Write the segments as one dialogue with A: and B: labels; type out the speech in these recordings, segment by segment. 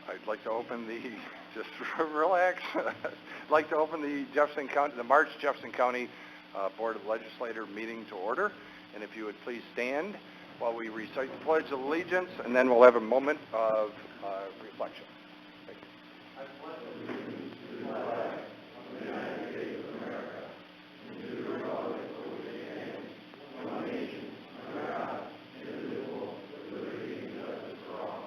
A: I'd like to open the, just relax. I'd like to open the Jefferson County, the March Jefferson County Board of Legislator meeting to order. And if you would please stand while we recite the Pledge of Allegiance, and then we'll have a moment of reflection. Thank you. I pledge allegiance to the flag of the United States of America and to the republic for which it stands, one nation, under God, indivisible, with liberty and justice for all.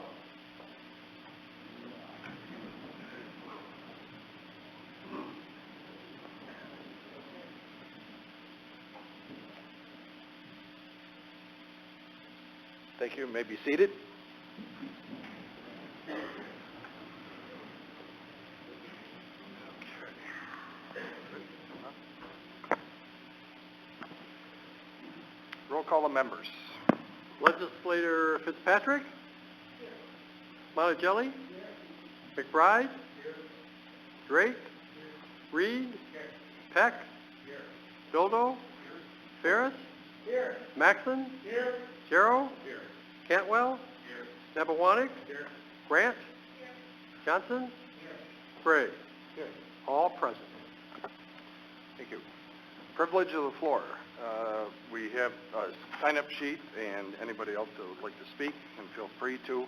A: Thank you. You may be seated. Roll call of members.
B: Legislator Fitzpatrick? Here. Monticelli? Here. McBride? Here. Drake? Here. Reed? Here. Peck? Here. Bildo? Here. Ferris? Here. Maxson? Here. Jarrow? Here. Cantwell? Here. Nebawanik? Here. Grant? Here. Johnson? Here. Gray? Here. All present.
A: Thank you. Privilege of the floor. We have a sign-up sheet, and anybody else that would like to speak can feel free to.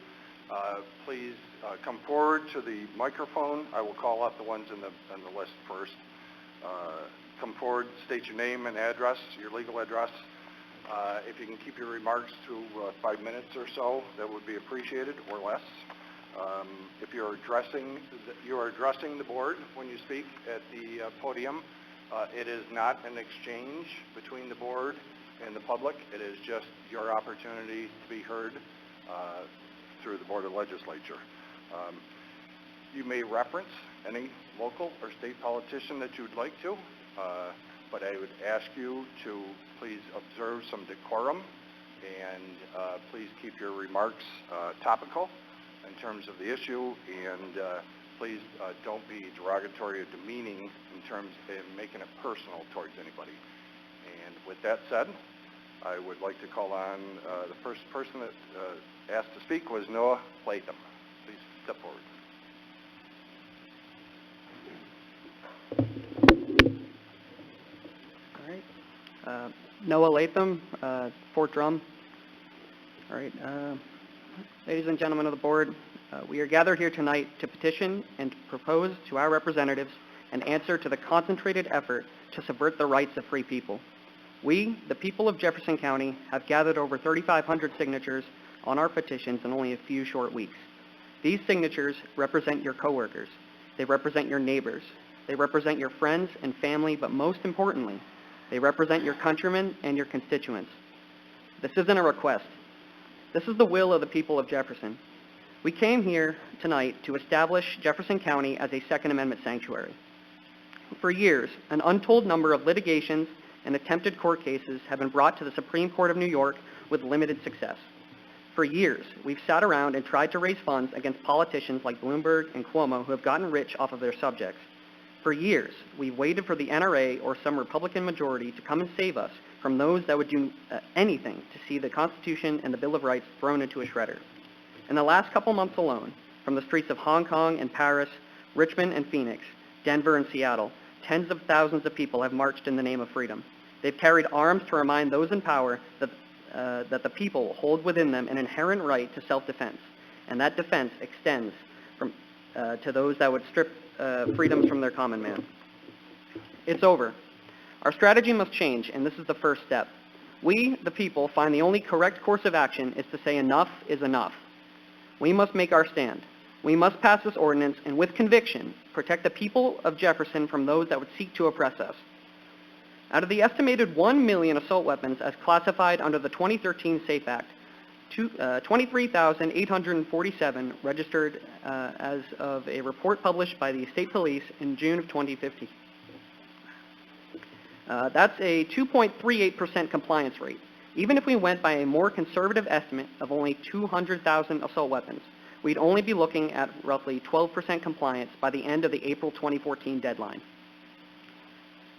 A: Please come forward to the microphone. I will call out the ones in the list first. Come forward, state your name and address, your legal address. If you can keep your remarks to 5 minutes or so, that would be appreciated, or less. If you're addressing the board when you speak at the podium, it is not an exchange between the board and the public. It is just your opportunity to be heard through the Board of Legislature. You may reference any local or state politician that you'd like to, but I would ask you to please observe some decorum and please keep your remarks topical in terms of the issue, and please don't be derogatory or demeaning in terms of making it personal towards anybody. And with that said, I would like to call on the first person that asked to speak was Noah Latham. Please step forward.
C: All right. Noah Latham, Fort Drum. All right. Ladies and gentlemen of the board, we are gathered here tonight to petition and to propose to our representatives an answer to the concentrated effort to subvert the rights of free people. We, the people of Jefferson County, have gathered over 3,500 signatures on our petitions in only a few short weeks. These signatures represent your coworkers. They represent your neighbors. They represent your friends and family, but most importantly, they represent your countrymen and your constituents. This isn't a request. This is the will of the people of Jefferson. We came here tonight to establish Jefferson County as a Second Amendment sanctuary. For years, an untold number of litigations and attempted court cases have been brought to the Supreme Court of New York with limited success. For years, we've sat around and tried to raise funds against politicians like Bloomberg and Cuomo who have gotten rich off of their subjects. For years, we've waited for the NRA or some Republican majority to come and save us from those that would do anything to see the Constitution and the Bill of Rights thrown into a shredder. In the last couple months alone, from the streets of Hong Kong and Paris, Richmond and Phoenix, Denver and Seattle, tens of thousands of people have marched in the name of freedom. They've carried arms to remind those in power that the people hold within them an inherent right to self-defense, and that defense extends to those that would strip freedoms from their common man. It's over. Our strategy must change, and this is the first step. We, the people, find the only correct course of action is to say enough is enough. We must make our stand. We must pass this ordinance and, with conviction, protect the people of Jefferson from those that would seek to oppress us. Out of the estimated 1 million assault weapons as classified under the 2013 SAFE Act, 23,847 registered as of a report published by the State Police in June of 2015. That's a 2.38% compliance rate. Even if we went by a more conservative estimate of only 200,000 assault weapons, we'd only be looking at roughly 12% compliance by the end of the April 2014 deadline.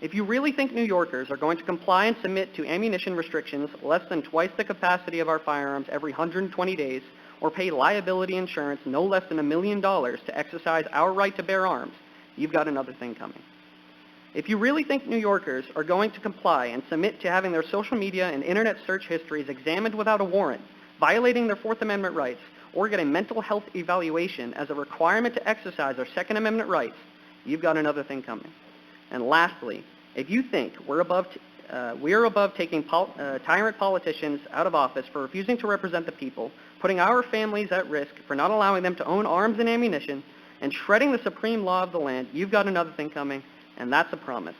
C: If you really think New Yorkers are going to comply and submit to ammunition restrictions less than twice the capacity of our firearms every 120 days, or pay liability insurance no less than $1 million to exercise our right to bear arms, you've got another thing coming. If you really think New Yorkers are going to comply and submit to having their social media and internet search histories examined without a warrant, violating their Fourth Amendment rights, or get a mental health evaluation as a requirement to exercise their Second Amendment rights, you've got another thing coming. And lastly, if you think we are above taking tyrant politicians out of office for refusing to represent the people, putting our families at risk for not allowing them to own arms and ammunition, and shredding the supreme law of the land, you've got another thing coming, and that's a promise.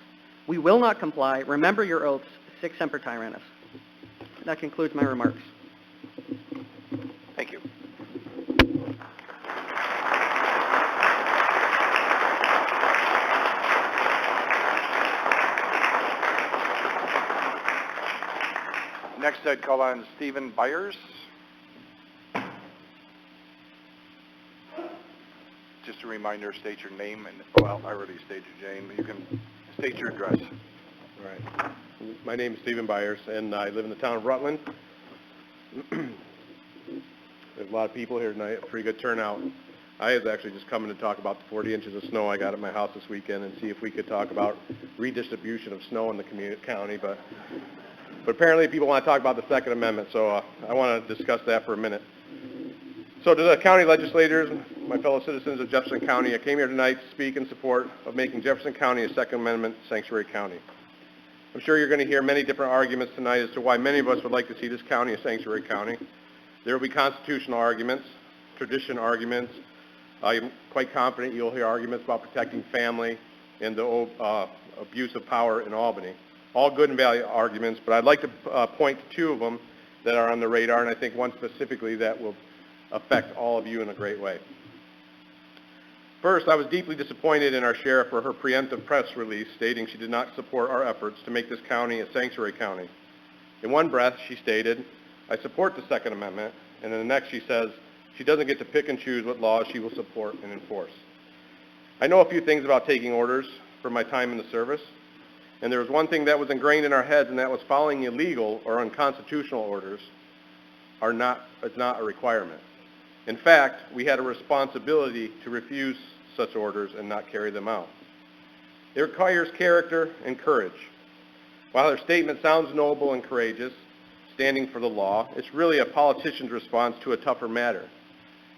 C: We will not comply. Remember your oaths. Sic semper tyrannis. That concludes my remarks.
A: Thank you. Next, I'd call on Stephen Byers. Just a reminder, state your name and, well, I already stated your name. You can state your address.
D: All right. My name is Stephen Byers, and I live in the town of Rutland. There's a lot of people here tonight, a pretty good turnout. I was actually just coming to talk about the 40 inches of snow I got at my house this weekend and see if we could talk about redistribution of snow in the county, but apparently people want to talk about the Second Amendment, so I want to discuss that for a minute. So to the county legislators, my fellow citizens of Jefferson County, I came here tonight to speak in support of making Jefferson County a Second Amendment sanctuary county. I'm sure you're going to hear many different arguments tonight as to why many of us would like to see this county a sanctuary county. There will be constitutional arguments, tradition arguments. I'm quite confident you'll hear arguments about protecting family and the abuse of power in Albany. All good and valid arguments, but I'd like to point to two of them that are on the radar, and I think one specifically that will affect all of you in a great way. First, I was deeply disappointed in our sheriff for her preemptive press release stating she did not support our efforts to make this county a sanctuary county. In one breath, she stated, "I support the Second Amendment," and in the next she says she doesn't get to pick and choose what laws she will support and enforce. I know a few things about taking orders from my time in the service, and there was one thing that was ingrained in our heads, and that was following illegal or unconstitutional orders is not a requirement. In fact, we had a responsibility to refuse such orders and not carry them out. It requires character and courage. While her statement sounds noble and courageous, standing for the law, it's really a politician's response to a tougher matter.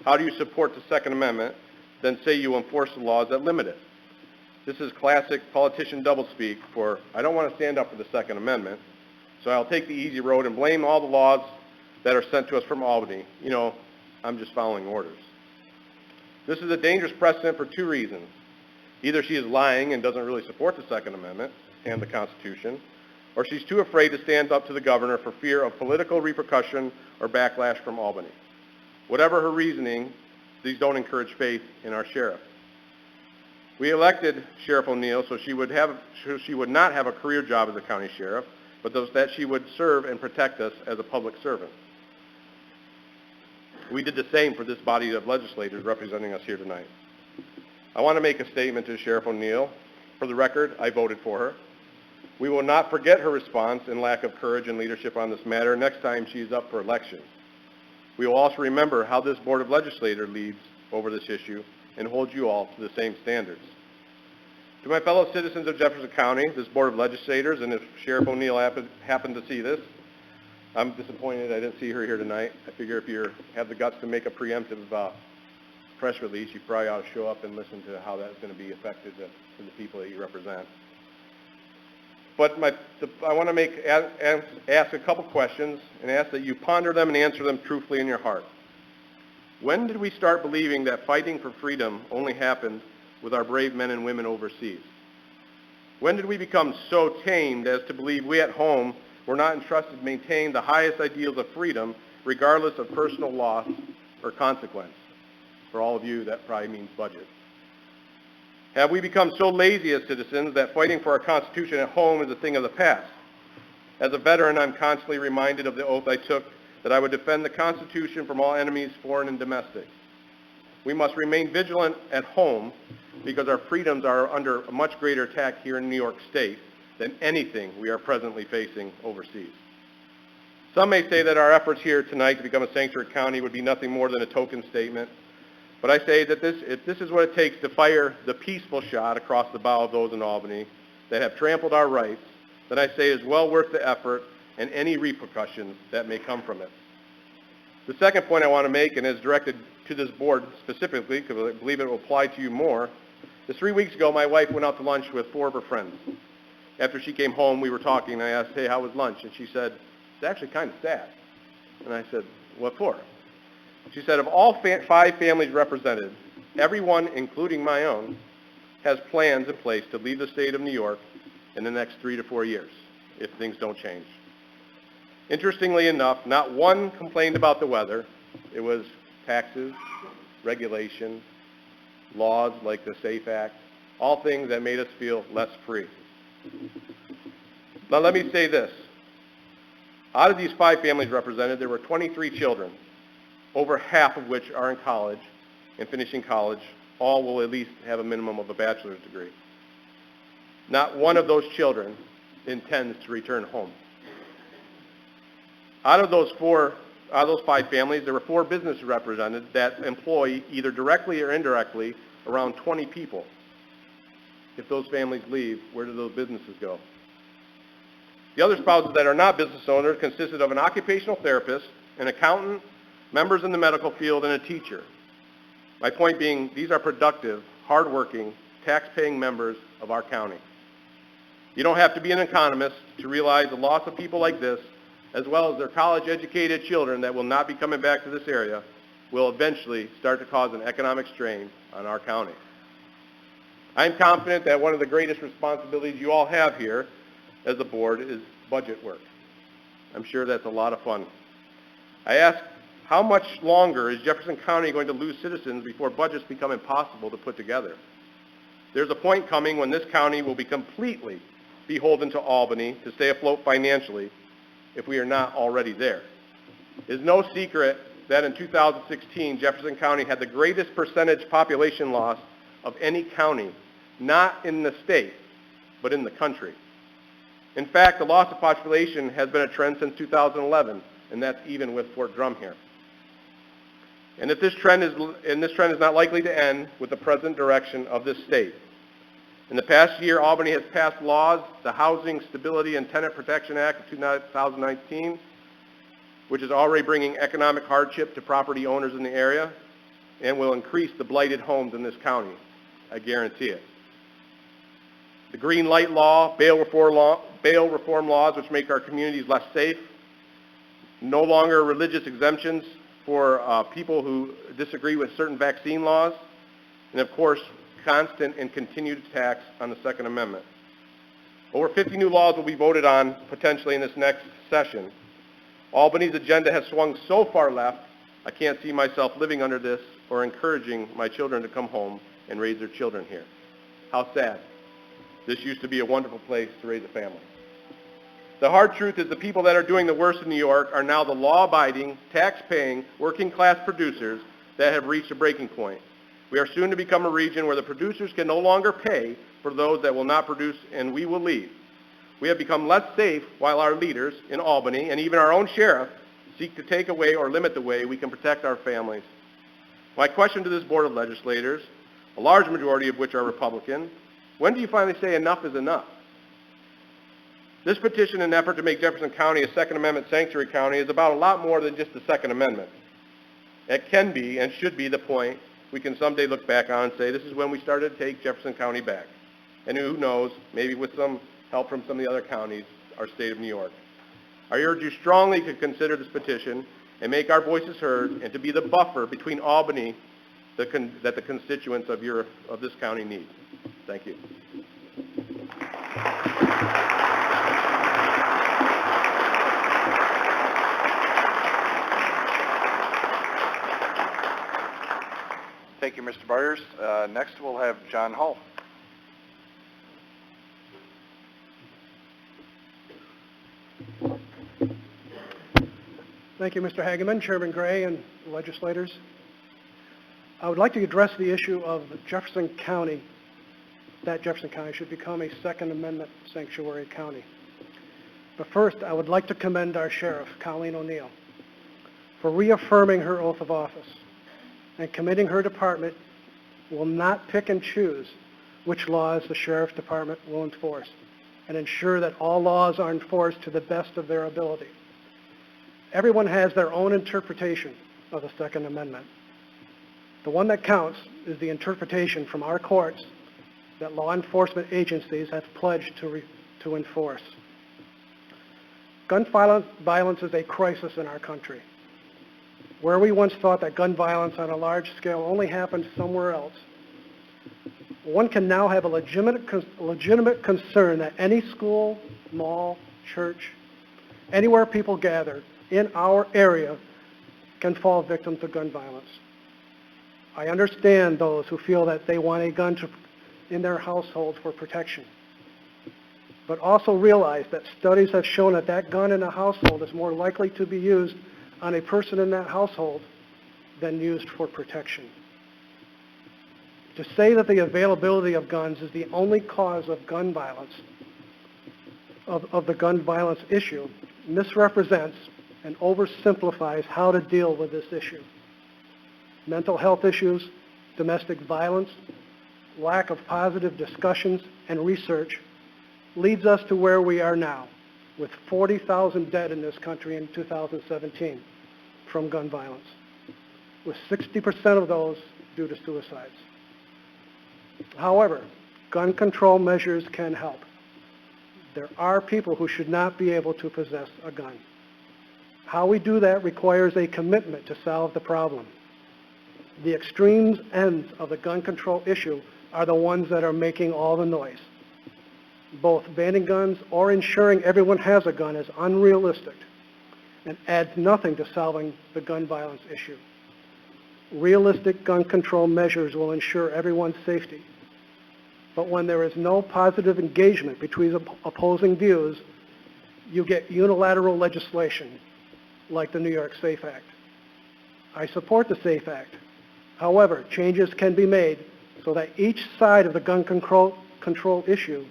D: How do you support the Second Amendment, then say you enforce the laws that limit it? This is classic politician doublespeak for, I don't want to stand up for the Second Amendment, so I'll take the easy road and blame all the laws that are sent to us from Albany. You know, I'm just following orders. This is a dangerous precedent for two reasons. Either she is lying and doesn't really support the Second Amendment and the Constitution, or she's too afraid to stand up to the governor for fear of political repercussion or backlash from Albany. Whatever her reasoning, these don't encourage faith in our sheriff. We elected Sheriff O'Neill so she would not have a career job as a county sheriff, but that she would serve and protect us as a public servant. We did the same for this body of legislators representing us here tonight. I want to make a statement to Sheriff O'Neill. For the record, I voted for her. We will not forget her response and lack of courage and leadership on this matter next time she's up for election. We will also remember how this Board of Legislators leads over this issue and hold you all to the same standards. To my fellow citizens of Jefferson County, this Board of Legislators, and if Sheriff O'Neill happened to see this, I'm disappointed I didn't see her here tonight. I figure if you have the guts to make a preemptive press release, you probably ought to show up and listen to how that's going to be effective to the people that you represent. But I want to ask a couple questions and ask that you ponder them and answer them truthfully in your heart. When did we start believing that fighting for freedom only happened with our brave men and women overseas? When did we become so tamed as to believe we at home were not entrusted to maintain the highest ideals of freedom, regardless of personal loss or consequence? For all of you, that probably means budget. Have we become so lazy as citizens that fighting for our Constitution at home is a thing of the past? As a veteran, I'm constantly reminded of the oath I took that I would defend the Constitution from all enemies, foreign and domestic. We must remain vigilant at home because our freedoms are under a much greater attack here in New York State than anything we are presently facing overseas. Some may say that our efforts here tonight to become a sanctuary county would be nothing more than a token statement, but I say that if this is what it takes to fire the peaceful shot across the bow of those in Albany that have trampled our rights, then I say it is well worth the effort and any repercussions that may come from it. The second point I want to make, and is directed to this board specifically, because I believe it will apply to you more, is 3 weeks ago my wife went out to lunch with 4 of her friends. After she came home, we were talking, and I asked, hey, how was lunch? And she said, it's actually kind of sad. And I said, what for? She said, of all 5 families represented, everyone, including my own, has plans in place to leave the state of New York in the next 3 to 4 years, if things don't change. Interestingly enough, not one complained about the weather. It was taxes, regulation, laws like the SAFE Act, all things that made us feel less free. Now let me say this. Out of these 5 families represented, there were 23 children, over half of which are in college and finishing college. All will at least have a minimum of a bachelor's degree. Not one of those children intends to return home. Out of those 5 families, there were 4 businesses represented that employ either directly or indirectly around 20 people. If those families leave, where do those businesses go? The other spouses that are not business owners consisted of an occupational therapist, an accountant, members in the medical field, and a teacher. My point being, these are productive, hardworking, tax-paying members of our county. You don't have to be an economist to realize the loss of people like this, as well as their college-educated children that will not be coming back to this area, will eventually start to cause an economic strain on our county. I'm confident that one of the greatest responsibilities you all have here as a board is budget work. I'm sure that's a lot of fun. I ask, how much longer is Jefferson County going to lose citizens before budgets become impossible to put together? There's a point coming when this county will be completely beholden to Albany to stay afloat financially if we are not already there. It is no secret that in 2016, Jefferson County had the greatest percentage population loss of any county, not in the state, but in the country. In fact, the loss of population has been a trend since 2011, and that's even with Fort Drum here. And this trend is not likely to end with the present direction of this state. In the past year, Albany has passed laws, the Housing Stability and Tenant Protection Act of 2019, which is already bringing economic hardship to property owners in the area and will increase the blighted homes in this county. I guarantee it. The Green Light Law, bail reform laws, which make our communities less safe, no longer religious exemptions for people who disagree with certain vaccine laws, and of course, constant and continued attacks on the Second Amendment. Over 50 new laws will be voted on potentially in this next session. Albany's agenda has swung so far left, I can't see myself living under this or encouraging my children to come home and raise their children here. How sad. This used to be a wonderful place to raise a family. The hard truth is the people that are doing the worst in New York are now the law-abiding, tax-paying, working-class producers that have reached a breaking point. We are soon to become a region where the producers can no longer pay for those that will not produce, and we will leave. We have become less safe while our leaders in Albany and even our own sheriff seek to take away or limit the way we can protect our families. My question to this Board of Legislators, a large majority of which are Republican, when do you finally say enough is enough? This petition and effort to make Jefferson County a Second Amendment sanctuary county is about a lot more than just the Second Amendment. It can be and should be the point we can someday look back on and say this is when we started to take Jefferson County back. And who knows, maybe with some help from some of the other counties, our state of New York. I urge you strongly to consider this petition and make our voices heard and to be the buffer between Albany that the constituents of this county need. Thank you.
A: Thank you, Mr. Byers. Next, we'll have John Hull.
E: Thank you, Mr. Hageman, Chairman Gray, and legislators. I would like to address the issue of Jefferson County, that Jefferson County should become a Second Amendment sanctuary county. But first, I would like to commend our sheriff, Colleen O'Neill, for reaffirming her oath of office and committing her department will not pick and choose which laws the sheriff's department will enforce and ensure that all laws are enforced to the best of their ability. Everyone has their own interpretation of the Second Amendment. The one that counts is the interpretation from our courts that law enforcement agencies have pledged to enforce. Gun violence is a crisis in our country. Where we once thought that gun violence on a large scale only happened somewhere else, one can now have a legitimate concern that any school, mall, church, anywhere people gather in our area can fall victim to gun violence. I understand those who feel that they want a gun in their household for protection, but also realize that studies have shown that that gun in a household is more likely to be used on a person in that household than used for protection. To say that the availability of guns is the only cause of gun violence, of the gun violence issue, misrepresents and oversimplifies how to deal with this issue. Mental health issues, domestic violence, lack of positive discussions and research leads us to where we are now, with 40,000 dead in this country in 2017 from gun violence, with 60% of those due to suicides. However, gun control measures can help. There are people who should not be able to possess a gun. How we do that requires a commitment to solve the problem. The extreme ends of the gun control issue are the ones that are making all the noise. Both banning guns or ensuring everyone has a gun is unrealistic and adds nothing to solving the gun violence issue. Realistic gun control measures will ensure everyone's safety. But when there is no positive engagement between opposing views, you get unilateral legislation like the New York SAFE Act. I support the SAFE Act. However, changes can be made so that each side of the gun control issue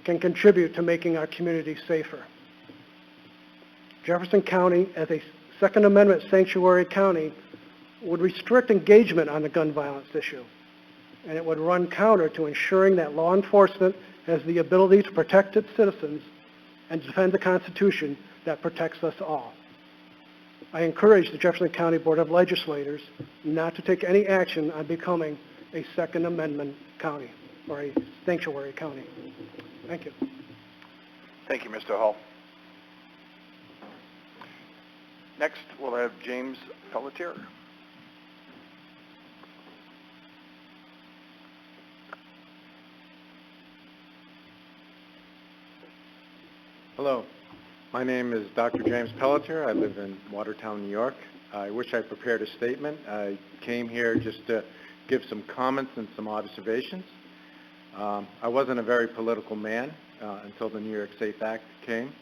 E: can contribute to making our community safer. Jefferson County, as a Second Amendment sanctuary county, would restrict engagement on the gun violence issue, and it would run counter to ensuring that law enforcement has the ability to protect its citizens and defend the Constitution that protects us all. I encourage the Jefferson County Board of Legislators not to take any action on becoming a Second Amendment county or a sanctuary county. Thank you.
A: Thank you, Mr. Hull. Next, we'll have James Pelletier.
F: Hello, my name is Dr. James Pelletier. I live in Watertown, New York. I wish I prepared a statement. I came here just to give some comments and some observations. I wasn't a very political man until the New York SAFE Act came.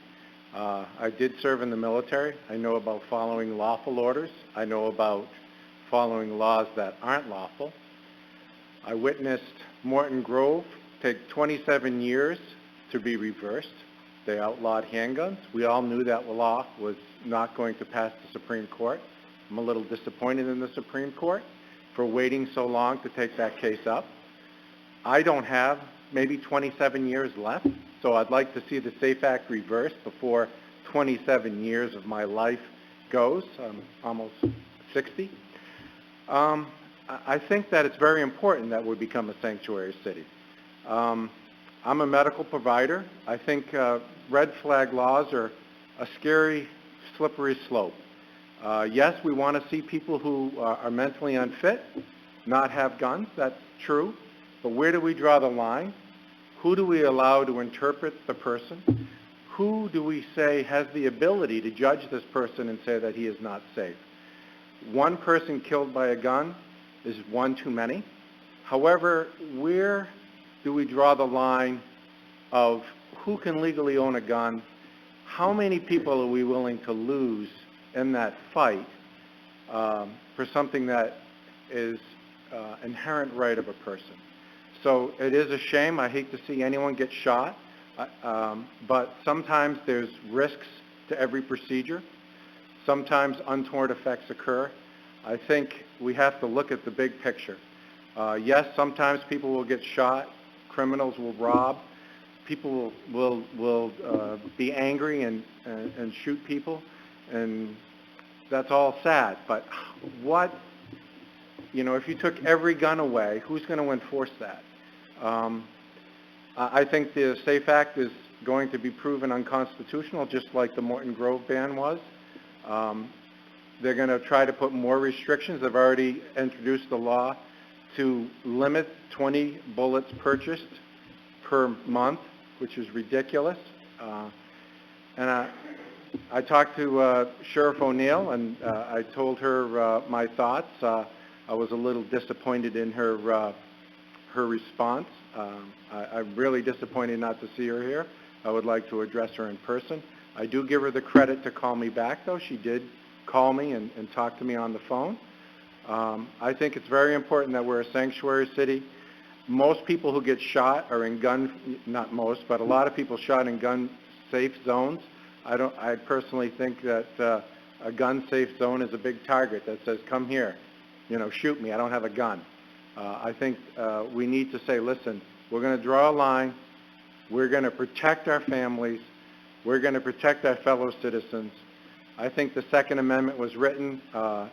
F: I did serve in the military. I know about following lawful orders. I know about following laws that aren't lawful. I witnessed Morton Grove take 27 years to be reversed. They outlawed handguns. We all knew that law was not going to pass the Supreme Court. I'm a little disappointed in the Supreme Court for waiting so long to take that case up. I don't have maybe 27 years left, so I'd like to see the SAFE Act reversed before 27 years of my life goes. I'm almost 60. I think that it's very important that we become a sanctuary city. I'm a medical provider. I think red flag laws are a scary, slippery slope. Yes, we want to see people who are mentally unfit not have guns. That's true. But where do we draw the line? Who do we allow to interpret the person? Who do we say has the ability to judge this person and say that he is not safe? One person killed by a gun is one too many. However, where do we draw the line of who can legally own a gun? How many people are we willing to lose in that fight for something that is inherent right of a person? So it is a shame. I hate to see anyone get shot, but sometimes there's risks to every procedure. Sometimes untoward effects occur. I think we have to look at the big picture. Yes, sometimes people will get shot, criminals will rob, people will be angry and shoot people, and that's all sad. But what, if you took every gun away, who's going to enforce that? I think the SAFE Act is going to be proven unconstitutional, just like the Morton Grove ban was. They're going to try to put more restrictions. They've already introduced the law to limit 20 bullets purchased per month, which is ridiculous. And I talked to Sheriff O'Neill, and I told her my thoughts. I was a little disappointed in her response. I'm really disappointed not to see her here. I would like to address her in person. I do give her the credit to call me back, though. She did call me and talk to me on the phone. I think it's very important that we're a sanctuary city. Most people who get shot are in not most, but a lot of people shot in gun-safe zones. I personally think that a gun-safe zone is a big target that says, come here, shoot me, I don't have a gun. I think we need to say, listen, we're going to draw a line. We're going to protect our families. We're going to protect our fellow citizens. I think the Second Amendment was written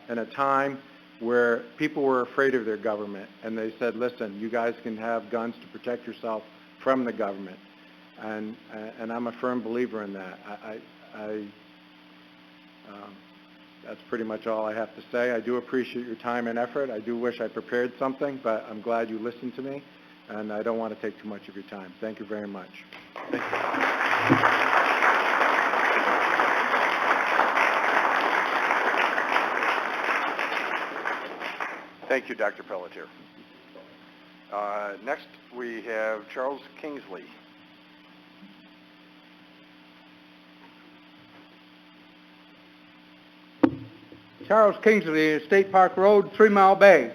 F: in a time where people were afraid of their government, and they said, listen, you guys can have guns to protect yourself from the government. And I'm a firm believer in that. That's pretty much all I have to say. I do appreciate your time and effort. I do wish I prepared something, but I'm glad you listened to me, and I don't want to take too much of your time. Thank you very much. Thank you.
A: Thank you, Dr. Pelletier. Next, we have Charles Kingsley.
G: Charles Kingsley, State Park Road, 3 Mile Bay.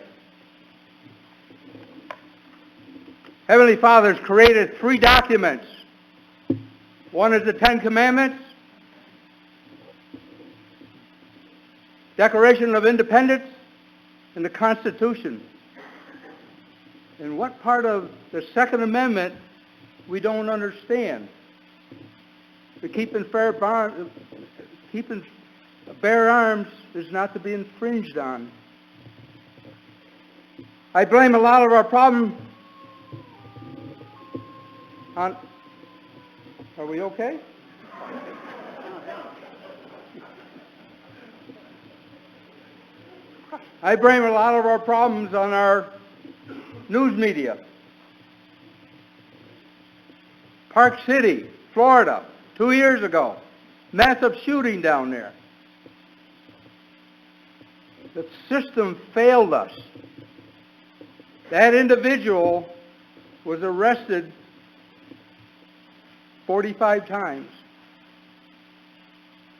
G: Heavenly Father's created 3 documents. One is the 10 Commandments, Declaration of Independence, and the Constitution. And what part of the Second Amendment we don't understand? The keeping bear arms is not to be infringed on. I blame a lot of our problem on... Are we okay? I blame a lot of our problems on our news media. Park City, Florida, 2 years ago, massive shooting down there. The system failed us. That individual was arrested 45 times.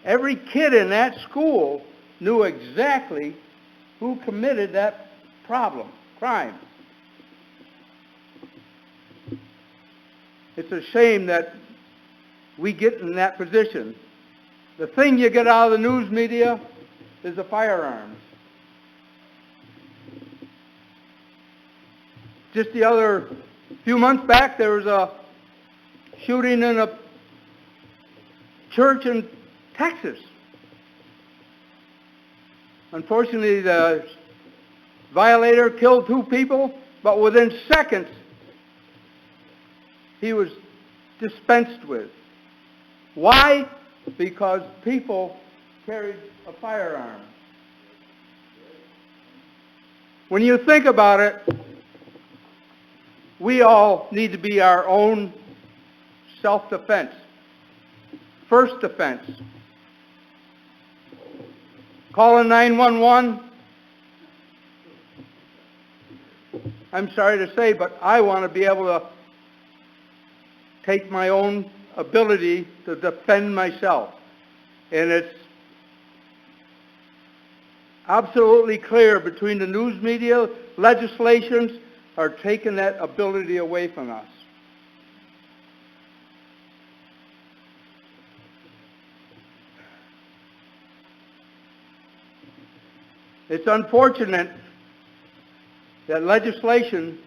G: Every kid in that school knew exactly who committed that crime. It's a shame that we get in that position. the thing you get out of the news media is the firearms. Just the other few months back, there was a shooting in a church in Texas. Unfortunately, the violator killed 2 people, but within seconds, he was dispensed with. Why? Because people carried a firearm. When you think about it, we all need to be our own self-defense. First defense. Calling 911. I'm sorry to say, but I want to be able to take my own ability to defend myself. And it's absolutely clear between the news media, legislations are taking that ability away from us. It's unfortunate that legislation,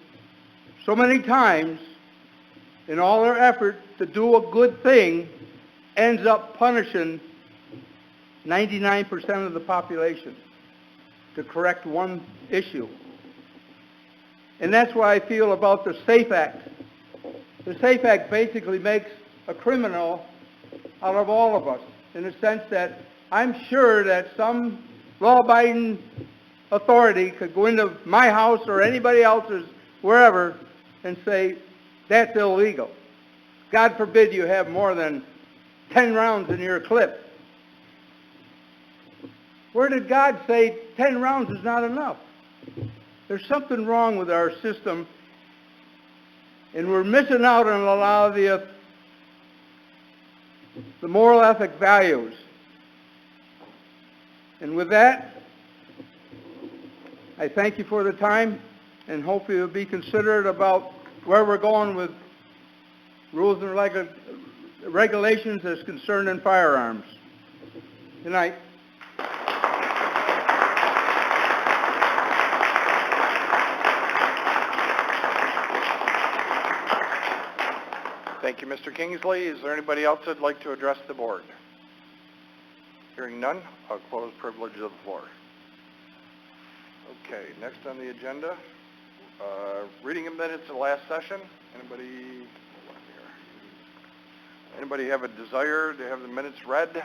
G: so many times, in all their effort to do a good thing, ends up punishing 99% of the population to correct one issue. And that's why I feel about the SAFE Act. The SAFE Act basically makes a criminal out of all of us, in the sense that I'm sure that some law-abiding authority could go into my house or anybody else's, wherever, and say, that's illegal. God forbid you have more than 10 rounds in your clip. Where did God say 10 rounds is not enough? There's something wrong with our system, and we're missing out on a lot of the moral ethic values. And with that, I thank you for the time, and hope you'll be considerate about where we're going with rules and regulations as concerned in firearms. Good night.
A: Thank you, Mr. Kingsley. Is there anybody else that'd like to address the board? Hearing none, I'll close privilege of the floor. Okay, next on the agenda, reading of minutes of the last session. Anybody have a desire to have the minutes read?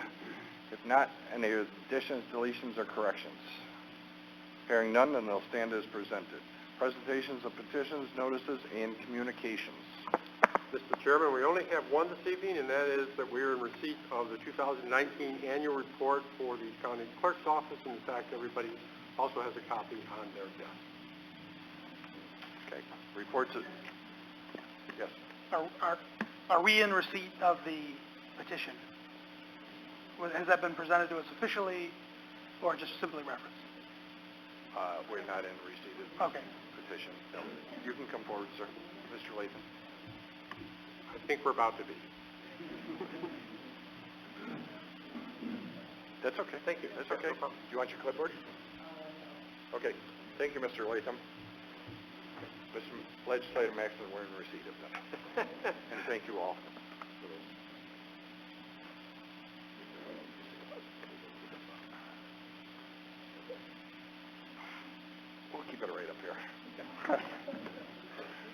A: If not, any additions, deletions, or corrections? Hearing none, then they'll stand as presented. Presentations of petitions, notices, and communications.
B: Mr. Chairman, we only have one this evening, and that is that we are in receipt of the 2019 annual report for the county clerk's office, and in fact, everybody also has a copy on their desk.
A: Okay, reports of, yes.
H: Are we in receipt of the petition? Has that been presented to us officially, or just simply referenced?
A: We're not in receipt of the petition. No. You can come forward, sir. Mr. Latham.
B: I think we're about to be.
A: That's okay. Thank you. That's okay. Do you want your clipboard? Okay. Thank you, Mr. Latham. Mr. Legislator Maxson, we're in receipt of them. And thank you all. We'll keep it right up here.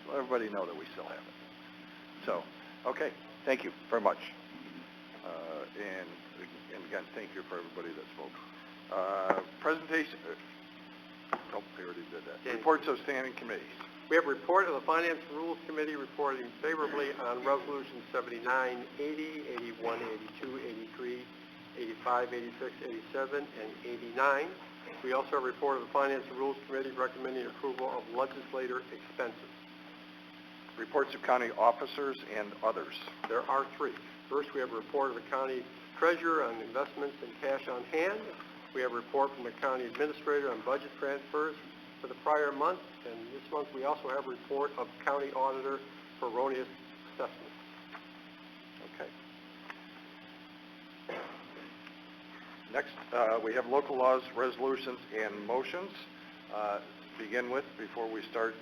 A: Let everybody know that we still have it. So, okay, thank you very much. And again, thank you for everybody that spoke. Presentation, oh, we already did that. Reports of standing committees.
B: We have a report of the Finance and Rules Committee reporting favorably on Resolutions 79, 80, 81, 82, 83, 85, 86, 87, and 89. We also have a report of the Finance and Rules Committee recommending approval of legislator expenses.
A: Reports of county officers and others.
B: There are three. First, we have a report of the county treasurer on investments and cash on hand. We have a report from the county administrator on budget transfers for the prior month. And this month, we also have a report of county auditor for erroneous assessments.
A: Okay. Next, we have local laws, resolutions, and motions. To begin with, before we start,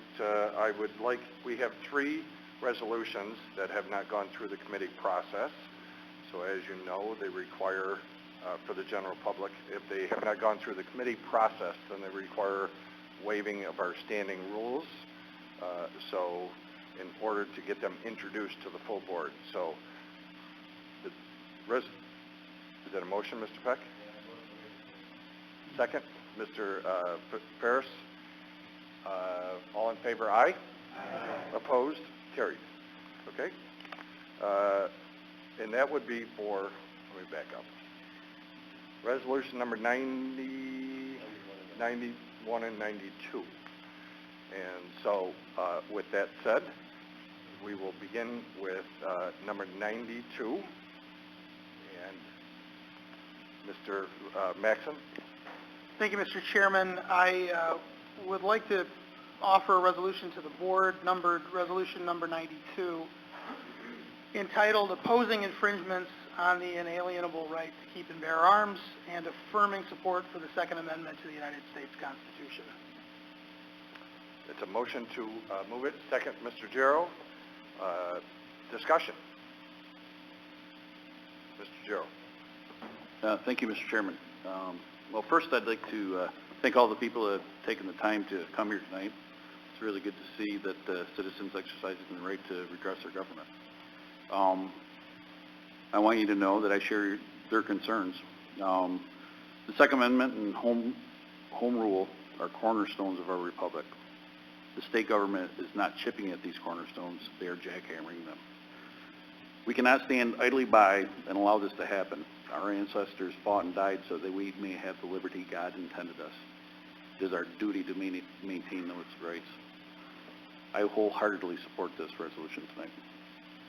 A: we have 3 resolutions that have not gone through the committee process. So as you know, they require, for the general public, if they have not gone through the committee process, then they require waiving of our standing rules. So in order to get them introduced to the full board. So, is that a motion, Mr. Peck? Second, Mr. Ferris. All in favor, aye? Aye. Opposed? Carried. Okay. And that would be for, let me back up. Resolution number 90, 91 and 92. And so, with that said, we will begin with number 92. And Mr. Maxon.
H: Thank you, Mr. Chairman. I would like to offer a resolution to the board, numbered Resolution number 92, entitled Opposing Infringements on the Inalienable Right to Keep and Bear Arms and Affirming Support for the Second Amendment to the United States Constitution.
A: It's a motion to move it. Second, Mr. Jarrow. Discussion. Mr. Jarrow.
I: Thank you, Mr. Chairman. Well, first I'd like to thank all the people that have taken the time to come here tonight. It's really good to see that citizens exercising the right to redress their government. I want you to know that I share their concerns. The Second Amendment and home rule are cornerstones of our republic. The state government is not chipping at these cornerstones, they are jackhammering them. We cannot stand idly by and allow this to happen. Our ancestors fought and died so that we may have the liberty God intended us. It is our duty to maintain those rights. I wholeheartedly support this resolution tonight.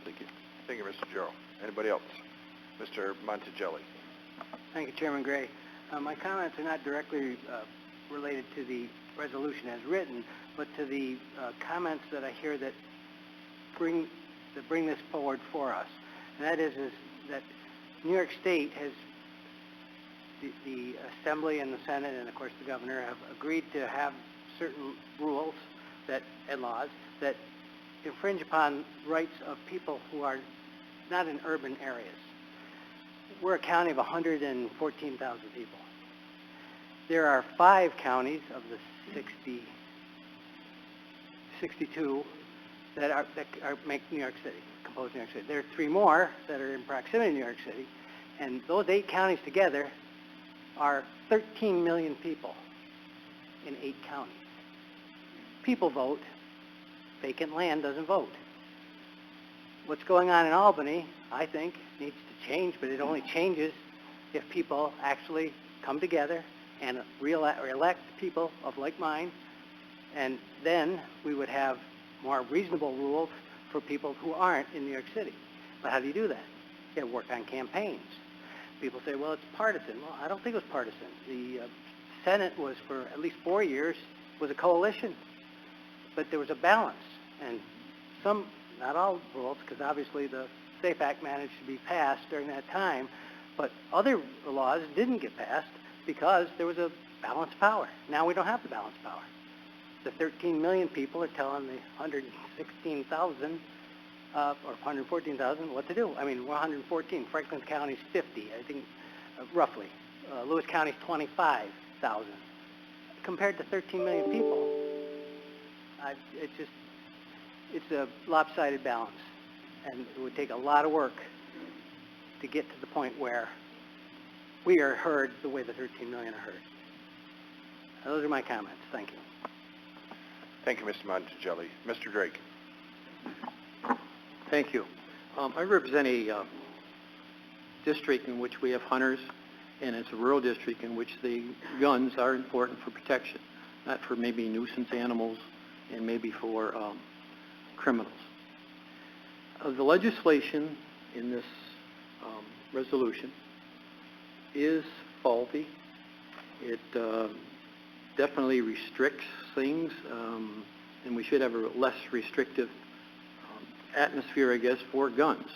I: Thank you.
A: Thank you, Mr. Jarrow. Anybody else? Mr. Monticelli.
J: Thank you, Chairman Gray. My comments are not directly related to the resolution as written, but to the comments that I hear that bring this forward for us. And that is that New York State has, the Assembly and the Senate and of course the Governor have agreed to have certain rules and laws that infringe upon rights of people who are not in urban areas. We're a county of 114,000 people. There are 5 counties of the 62 that make New York City, compose New York City. There are 3 more that are in proximity to New York City, and those 8 counties together are 13 million people in 8 counties. People vote, vacant land doesn't vote. What's going on in Albany, I think, needs to change, but it only changes if people actually come together and elect people of like mind, and then we would have more reasonable rules for people who aren't in New York City. But how do you do that? You work on campaigns. People say, well, it's partisan. Well, I don't think it was partisan. The Senate was, for at least 4 years, was a coalition. But there was a balance. And some, not all rules, because obviously the SAFE Act managed to be passed during that time, but other laws didn't get passed because there was a balance of power. Now we don't have the balance of power. The 13 million people are telling the 116,000 or 114,000 what to do. I mean, we're 114. Franklin County's 50, I think, roughly. Lewis County's 25,000. Compared to 13 million people, it's a lopsided balance. And it would take a lot of work to get to the point where we are heard the way the 13 million are heard. Those are my comments. Thank you.
A: Thank you, Mr. Monticelli. Mr. Drake.
B: Thank you. I represent a district in which we have hunters, and it's a rural district in which the guns are important for protection, not for maybe nuisance animals and maybe for criminals. The legislation in this resolution is faulty. It definitely restricts things, and we should have a less restrictive atmosphere, I guess, for guns.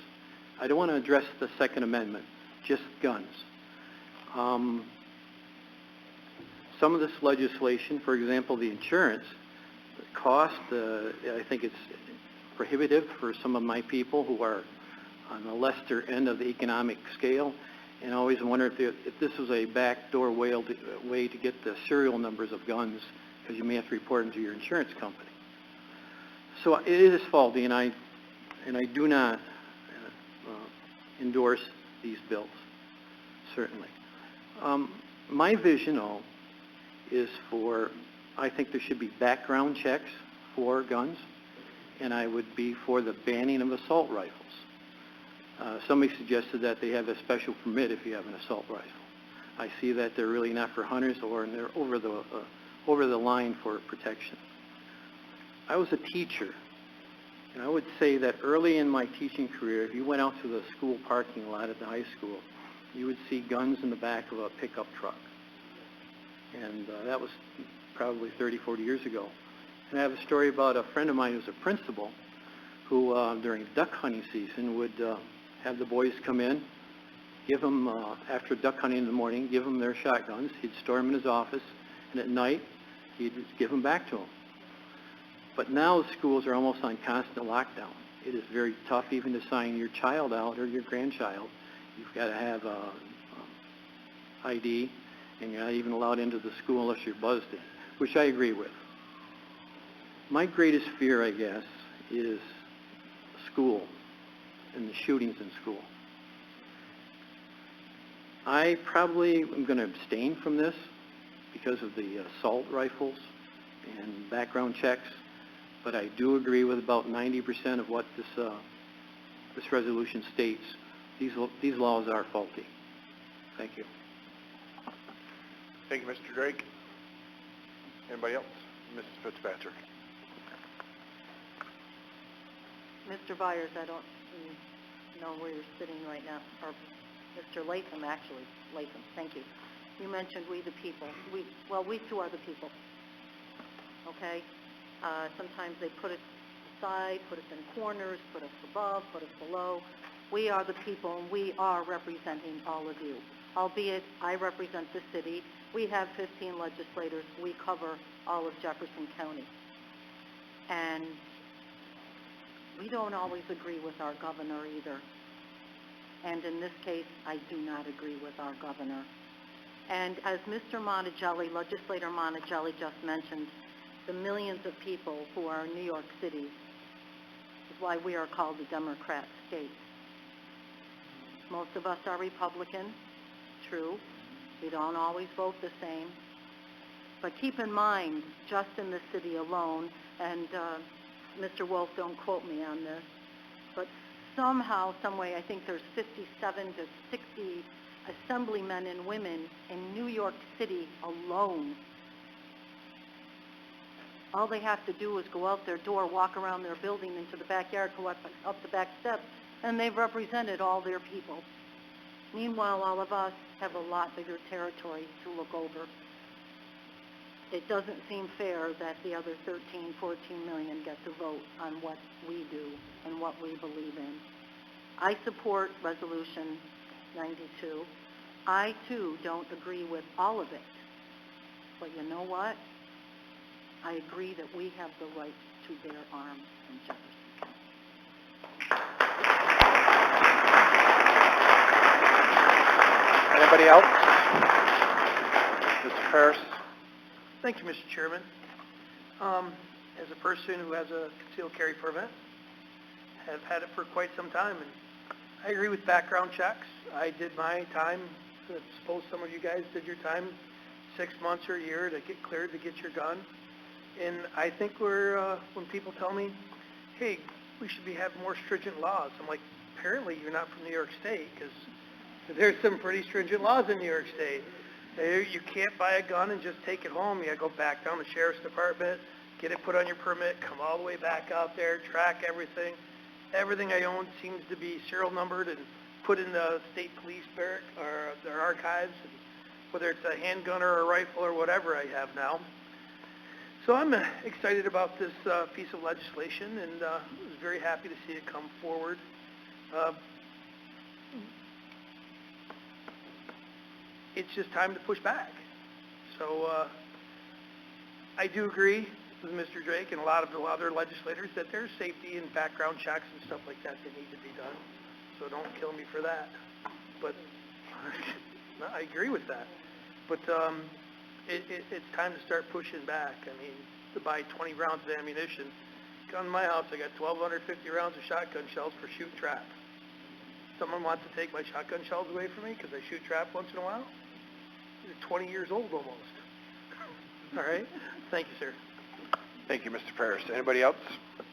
B: I don't want to address the Second Amendment, just guns.
K: Some of this legislation, for example, the insurance cost, I think it's prohibitive for some of my people who are on the lesser end of the economic scale, and I always wonder if this was a backdoor way to get the serial numbers of guns, because you may have to report them to your insurance company. So it is faulty, and I do not endorse these bills, certainly. My vision, though, is I think there should be background checks for guns, and I would be for the banning of assault rifles. Somebody suggested that they have a special permit if you have an assault rifle. I see that they're really not for hunters, or they're over the line for protection. I was a teacher, and I would say that early in my teaching career, if you went out to the school parking lot at the high school, you would see guns in the back of a pickup truck. And that was probably 30, 40 years ago. And I have a story about a friend of mine who's a principal who, during duck hunting season, would have the boys come in, give them, after duck hunting in the morning, give them their shotguns. He'd store them in his office, and at night, he'd give them back to them. But now the schools are almost on constant lockdown. It is very tough even to sign your child out or your grandchild. You've got to have ID, and you're not even allowed into the school unless you're buzzed in, which I agree with. My greatest fear, I guess, is school and the shootings in school. I probably am going to abstain from this because of the assault rifles and background checks, but I do agree with about 90% of what this resolution states. These laws are faulty. Thank you.
A: Thank you, Mr. Drake. Anybody else? Mrs. Fitzpatrick.
L: Mr. Byers, I don't know where you're sitting right now, or Mr. Latham, actually. Latham, thank you. You mentioned we the people. We too are the people, okay? Sometimes they put us aside, put us in corners, put us above, put us below. We are the people, and we are representing all of you. Albeit I represent the city, we have 15 legislators. We cover all of Jefferson County. And we don't always agree with our governor either. And in this case, I do not agree with our governor. And as Mr. Monticelli, Legislator Monticelli just mentioned, the millions of people who are in New York City is why we are called the Democrat state. Most of us are Republican, true. We don't always vote the same. But keep in mind, just in the city alone, and Mr. Wolf, don't quote me on this, but somehow, some way, I think there's 57 to 60 assemblymen and women in New York City alone. All they have to do is go out their door, walk around their building into the backyard, go up the back steps, and they've represented all their people. Meanwhile, all of us have a lot bigger territory to look over. It doesn't seem fair that the other 13, 14 million get to vote on what we do and what we believe in. I support Resolution 92. I, too, don't agree with all of it. But you know what? I agree that we have the right to bear arms in Jefferson County.
B: Anybody else? Mr. Ferris?
H: Thank you, Mr. Chairman. As a person who has a concealed carry permit, have had it for quite some time, and I agree with background checks. I did my time. I suppose some of you guys did your time 6 months or a year to get cleared to get your gun. And I think when people tell me, hey, we should be having more stringent laws, I'm like, apparently you're not from New York State, because there's some pretty stringent laws in New York State. You can't buy a gun and just take it home. You got to go back down to the Sheriff's Department, get it put on your permit, come all the way back out there, track everything. Everything I own seems to be serial numbered and put in the state police barrack or their archives, and whether it's a handgun or a rifle or whatever I have now. So I'm excited about this piece of legislation, and was very happy to see it come forward. it's just time to push back. So I do agree with Mr. Drake and a lot of the other legislators that there's safety and background checks and stuff like that need to be done. So don't kill me for that. But I agree with that. But it's time to start pushing back. I mean, to buy 20 rounds of ammunition. Come to my house, I got 1,250 rounds of shotgun shells for shoot trap. Someone wants to take my shotgun shells away from me because I shoot trap once in a while? You're 20 years old almost. All right? Thank you, sir.
A: Thank you, Mr. Ferris. Anybody else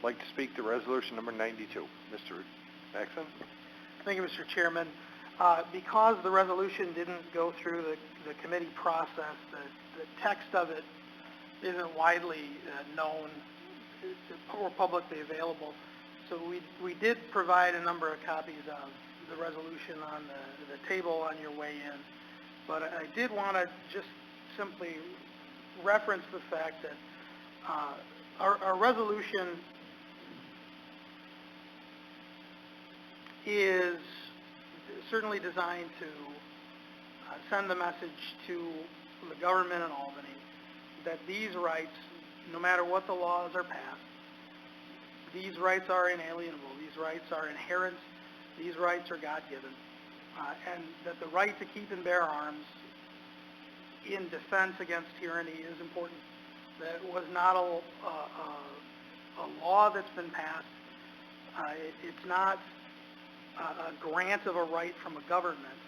A: like to speak to resolution number 92? Mr. Maxon?
H: Thank you, Mr. Chairman. Because the resolution didn't go through the committee process, the text of it isn't widely known or publicly available. So we did provide a number of copies of the resolution on the table on your way in. But I did want to just simply reference the fact that our resolution is certainly designed to send the message to the government in Albany that these rights, no matter what the laws are passed, these rights are inalienable, these rights are inherent, these rights are God-given, and that the right to keep and bear arms in defense against tyranny is important. That it was not a law that's been passed. It's not a grant of a right from a government.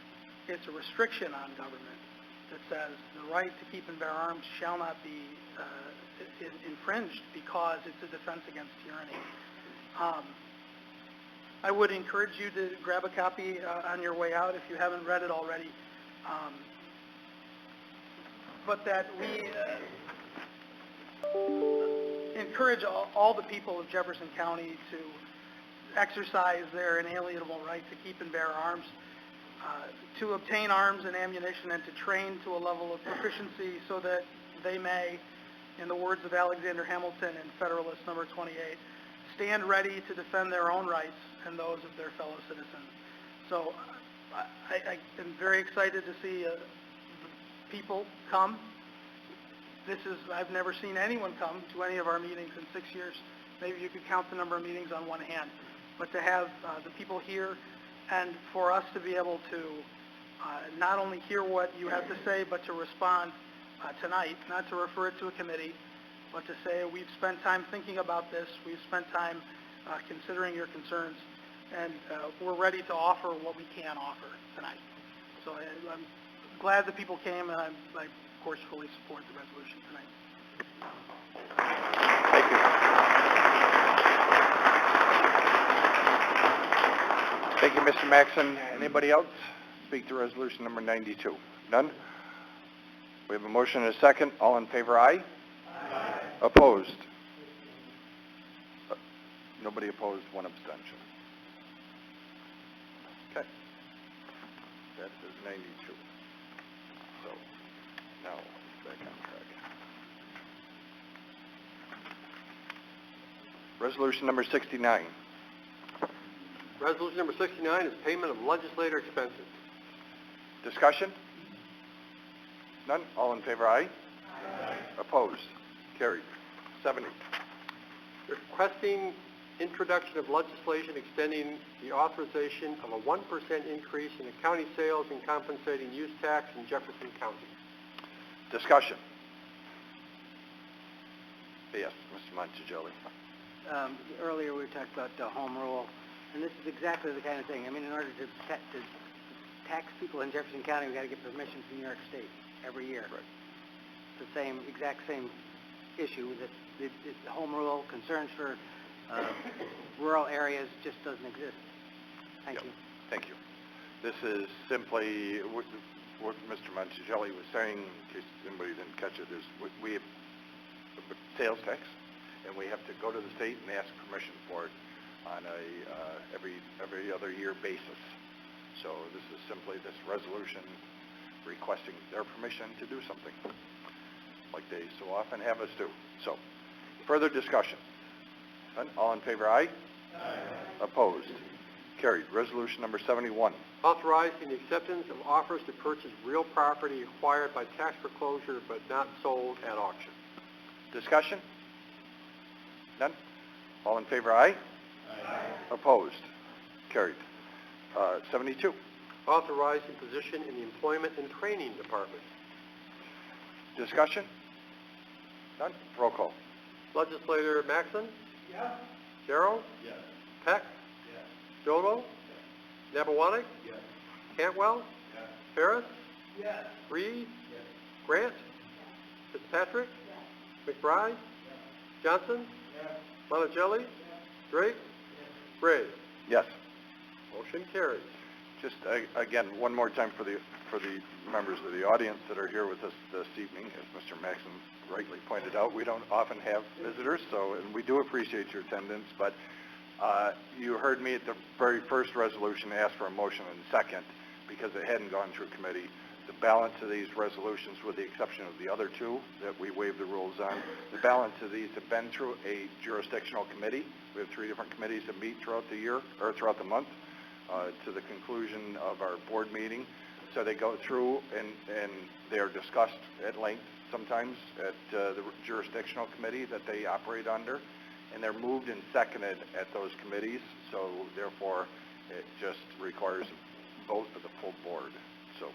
H: It's a restriction on government that says the right to keep and bear arms shall not be infringed because it's a defense against tyranny. I would encourage you to grab a copy on your way out if you haven't read it already. But that we encourage all the people of Jefferson County to exercise their inalienable right to keep and bear arms, to obtain arms and ammunition, and to train to a level of proficiency so that they may, in the words of Alexander Hamilton in Federalist number 28, stand ready to defend their own rights and those of their fellow citizens. So I am very excited to see people come. I've never seen anyone come to any of our meetings in 6 years. Maybe you could count the number of meetings on one hand. But to have the people here and for us to be able to not only hear what you have to say, but to respond tonight, not to refer it to a committee, but to say we've spent time thinking about this, we've spent time considering your concerns, and we're ready to offer what we can offer tonight. So I'm glad that people came, and I of course, fully support the resolution tonight.
A: Thank you. Thank you, Mr. Maxon. Anybody else speak to resolution number 92? None? We have a motion and a second. All in favor, aye? Aye. Opposed? Nobody opposed, one abstention. Okay. That is 92. So, now, back on track. Resolution number 69.
B: Resolution number 69 is payment of legislator expenses.
A: Discussion? None? All in favor, aye? Aye. Opposed? Carried. 70.
B: Requesting introduction of legislation extending the authorization of a 1% increase in the county sales and compensating use tax in Jefferson County.
A: Discussion? Yes, Mr. Monticelli.
J: Earlier we talked about the home rule, and this is exactly the kind of thing. I mean, in order to tax people in Jefferson County, we've got to get permission from New York State every year.
A: Right.
J: It's the exact same issue, that the home rule concerns for rural areas just doesn't exist. Thank you.
A: Thank you. This is simply what Mr. Monticelli was saying, in case anybody didn't catch it, is we have a sales tax, and we have to go to the state and ask permission for it on a every other year basis. So this is simply this resolution requesting their permission to do something like they so often have us do. So, further discussion? None? All in favor, aye? Aye. Opposed? Carried. Resolution number 71.
B: Authorizing the acceptance of offers to purchase real property acquired by tax foreclosure but not sold at auction.
A: Discussion? None? All in favor, aye? Aye. Opposed? Carried. 72.
B: Authorizing position in the Employment and Training Department.
A: Discussion? None? Roll call.
B: Legislator Maxon?
E: Yes.
B: Darrow?
A: Yes.
B: Peck?
A: Yes.
B: Jodo?
A: Yes.
B: Nebewanik?
A: Yes.
B: Cantwell?
A: Yes.
B: Ferris?
E: Yes.
B: Reed?
A: Yes.
B: Grant? Fitzpatrick? McBride? Johnson? Monticelli? Drake? Gray?
A: Yes.
B: Motion carries.
A: Just again, one more time for the members of the audience that are here with us this evening, as Mr. Maxon rightly pointed out, we don't often have visitors, and we do appreciate your attendance, but you heard me at the very first resolution ask for a motion and second because it hadn't gone through committee. The balance of these resolutions, with the exception of the other two that we waived the rules on, the balance of these have been through a jurisdictional committee. We have 3 different committees that meet throughout the year, or throughout the month, to the conclusion of our board meeting. So they go through and they are discussed at length sometimes at the jurisdictional committee that they operate under, and they're moved and seconded at those committees. So therefore, it just requires a vote of the full board. So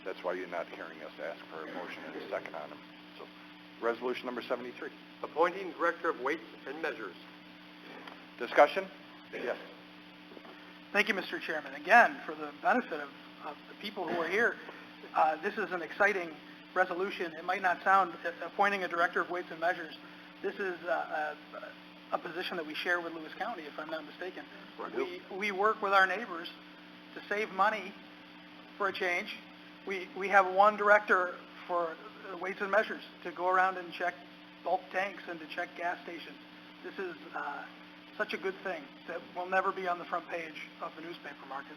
A: that's why you're not hearing us ask for a motion and a second on them. So, resolution number 73.
B: Appointing Director of Weights and Measures.
A: Discussion? Yes.
H: Thank you, Mr. Chairman. Again, for the benefit of the people who are here, this is an exciting resolution. It might not sound appointing a Director of Weights and Measures. This is a position that we share with Lewis County, if I'm not mistaken. We work with our neighbors to save money for a change. We have one director for Weights and Measures to go around and check bulk tanks and to check gas stations. This is such a good thing that will never be on the front page of the newspaper market.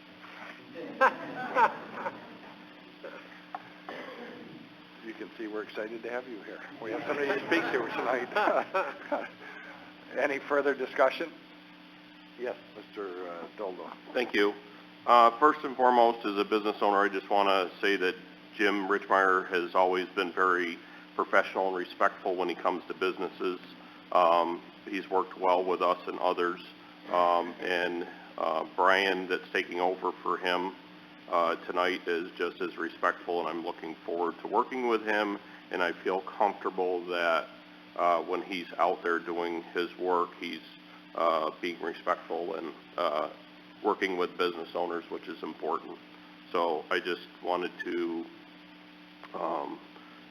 A: You can see we're excited to have you here. We have somebody to speak to tonight. Any further discussion? Yes, Mr. Doldo.
D: Thank you. First and foremost, as a business owner, I just want to say that Jim Richmeyer has always been very professional and respectful when he comes to businesses. He's worked well with us and others. And Brian, that's taking over for him tonight, is just as respectful, and I'm looking forward to working with him. And I feel comfortable that when he's out there doing his work, he's being respectful and working with business owners, which is important. So I just wanted to